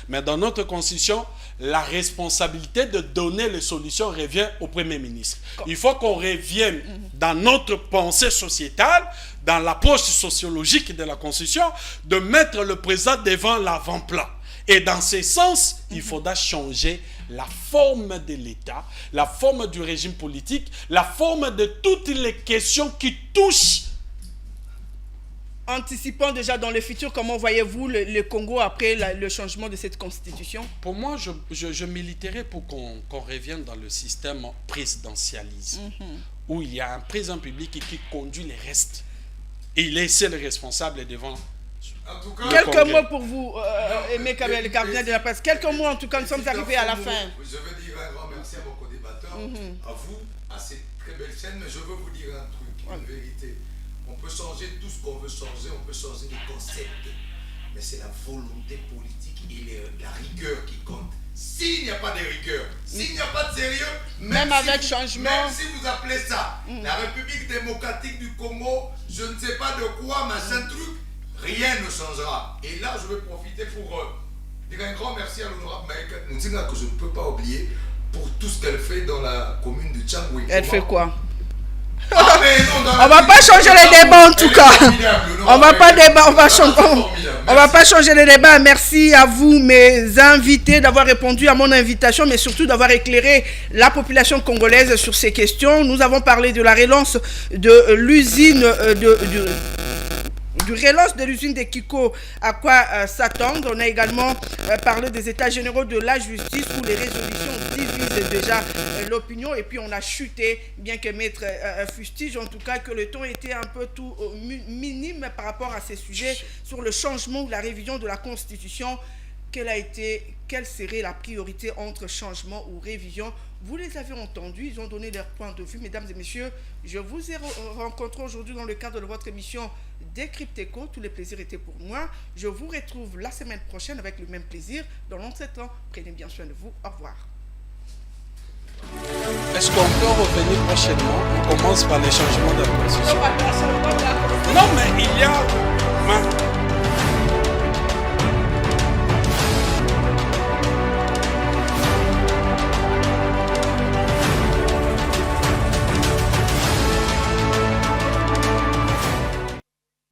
Mais dans notre constitution, la responsabilité de donner les solutions revient au Premier ministre. Il faut qu'on revienne dans notre pensée sociétale, dans l'approche sociologique de la constitution, de mettre le président devant l'avant-plan. Et dans ce sens, il faudra changer la forme de l'État, la forme du régime politique, la forme de toutes les questions qui touchent Anticipant déjà dans le futur, comment voyez-vous le Congo après le changement de cette constitution? Pour moi, je militerais pour qu'on revienne dans le système présidentialisme, où il y a un président public qui conduit les restes. Et il est seul responsable devant. En tout cas, Quelques mots pour vous, Aimé Kabel, le cardinal de la presse. Quelques mots, en tout cas, nous sommes arrivés à la fin. Je veux dire un grand merci à vos co-débatteurs, à vous, à cette très belle scène, mais je veux vous dire un truc, une vérité. On peut changer tout ce qu'on veut changer, on peut changer les concepts, mais c'est la volonté politique et la rigueur qui compte. S'il n'y a pas de rigueur, s'il n'y a pas de sérieux, Même avec changement. Même si vous appelez ça la République démocratique du Congo, je ne sais pas de quoi, machin truc, rien ne changera. Et là, je vais profiter pour dire un grand merci à l'honorable Maïka Moutinga, que je ne peux pas oublier, pour tout ce qu'elle fait dans la commune de Tchangwe. Elle fait quoi? Ah, mais non, On va pas changer les débats en tout cas. On va pas débat, on va pas changer les débats. Merci à vous, mes invités, d'avoir répondu à mon invitation, mais surtout d'avoir éclairé la population congolaise sur ces questions. Nous avons parlé de la relance de l'usine du relance de l'usine de Kiko, à quoi s'attendre. On a également parlé des états généraux de la justice où les résolutions divisent déjà l'opinion, et puis on a chuté, bien que maître fustige en tout cas que le ton était un peu tout minime par rapport à ces sujets sur le changement ou la révision de la constitution. Quelle serait la priorité entre changement ou révision? Vous les avez entendus, ils ont donné leur point de vue. Mesdames et messieurs, je vous ai rencontré aujourd'hui dans le cadre de votre émission Décrypteco. Tous les plaisirs étaient pour moi. Je vous retrouve la semaine prochaine avec le même plaisir. Dans l'entretemps, prenez bien soin de vous. Au revoir. Est-ce qu'on peut revenir prochainement? On commence par les changements de la constitution. Non, mais il y a...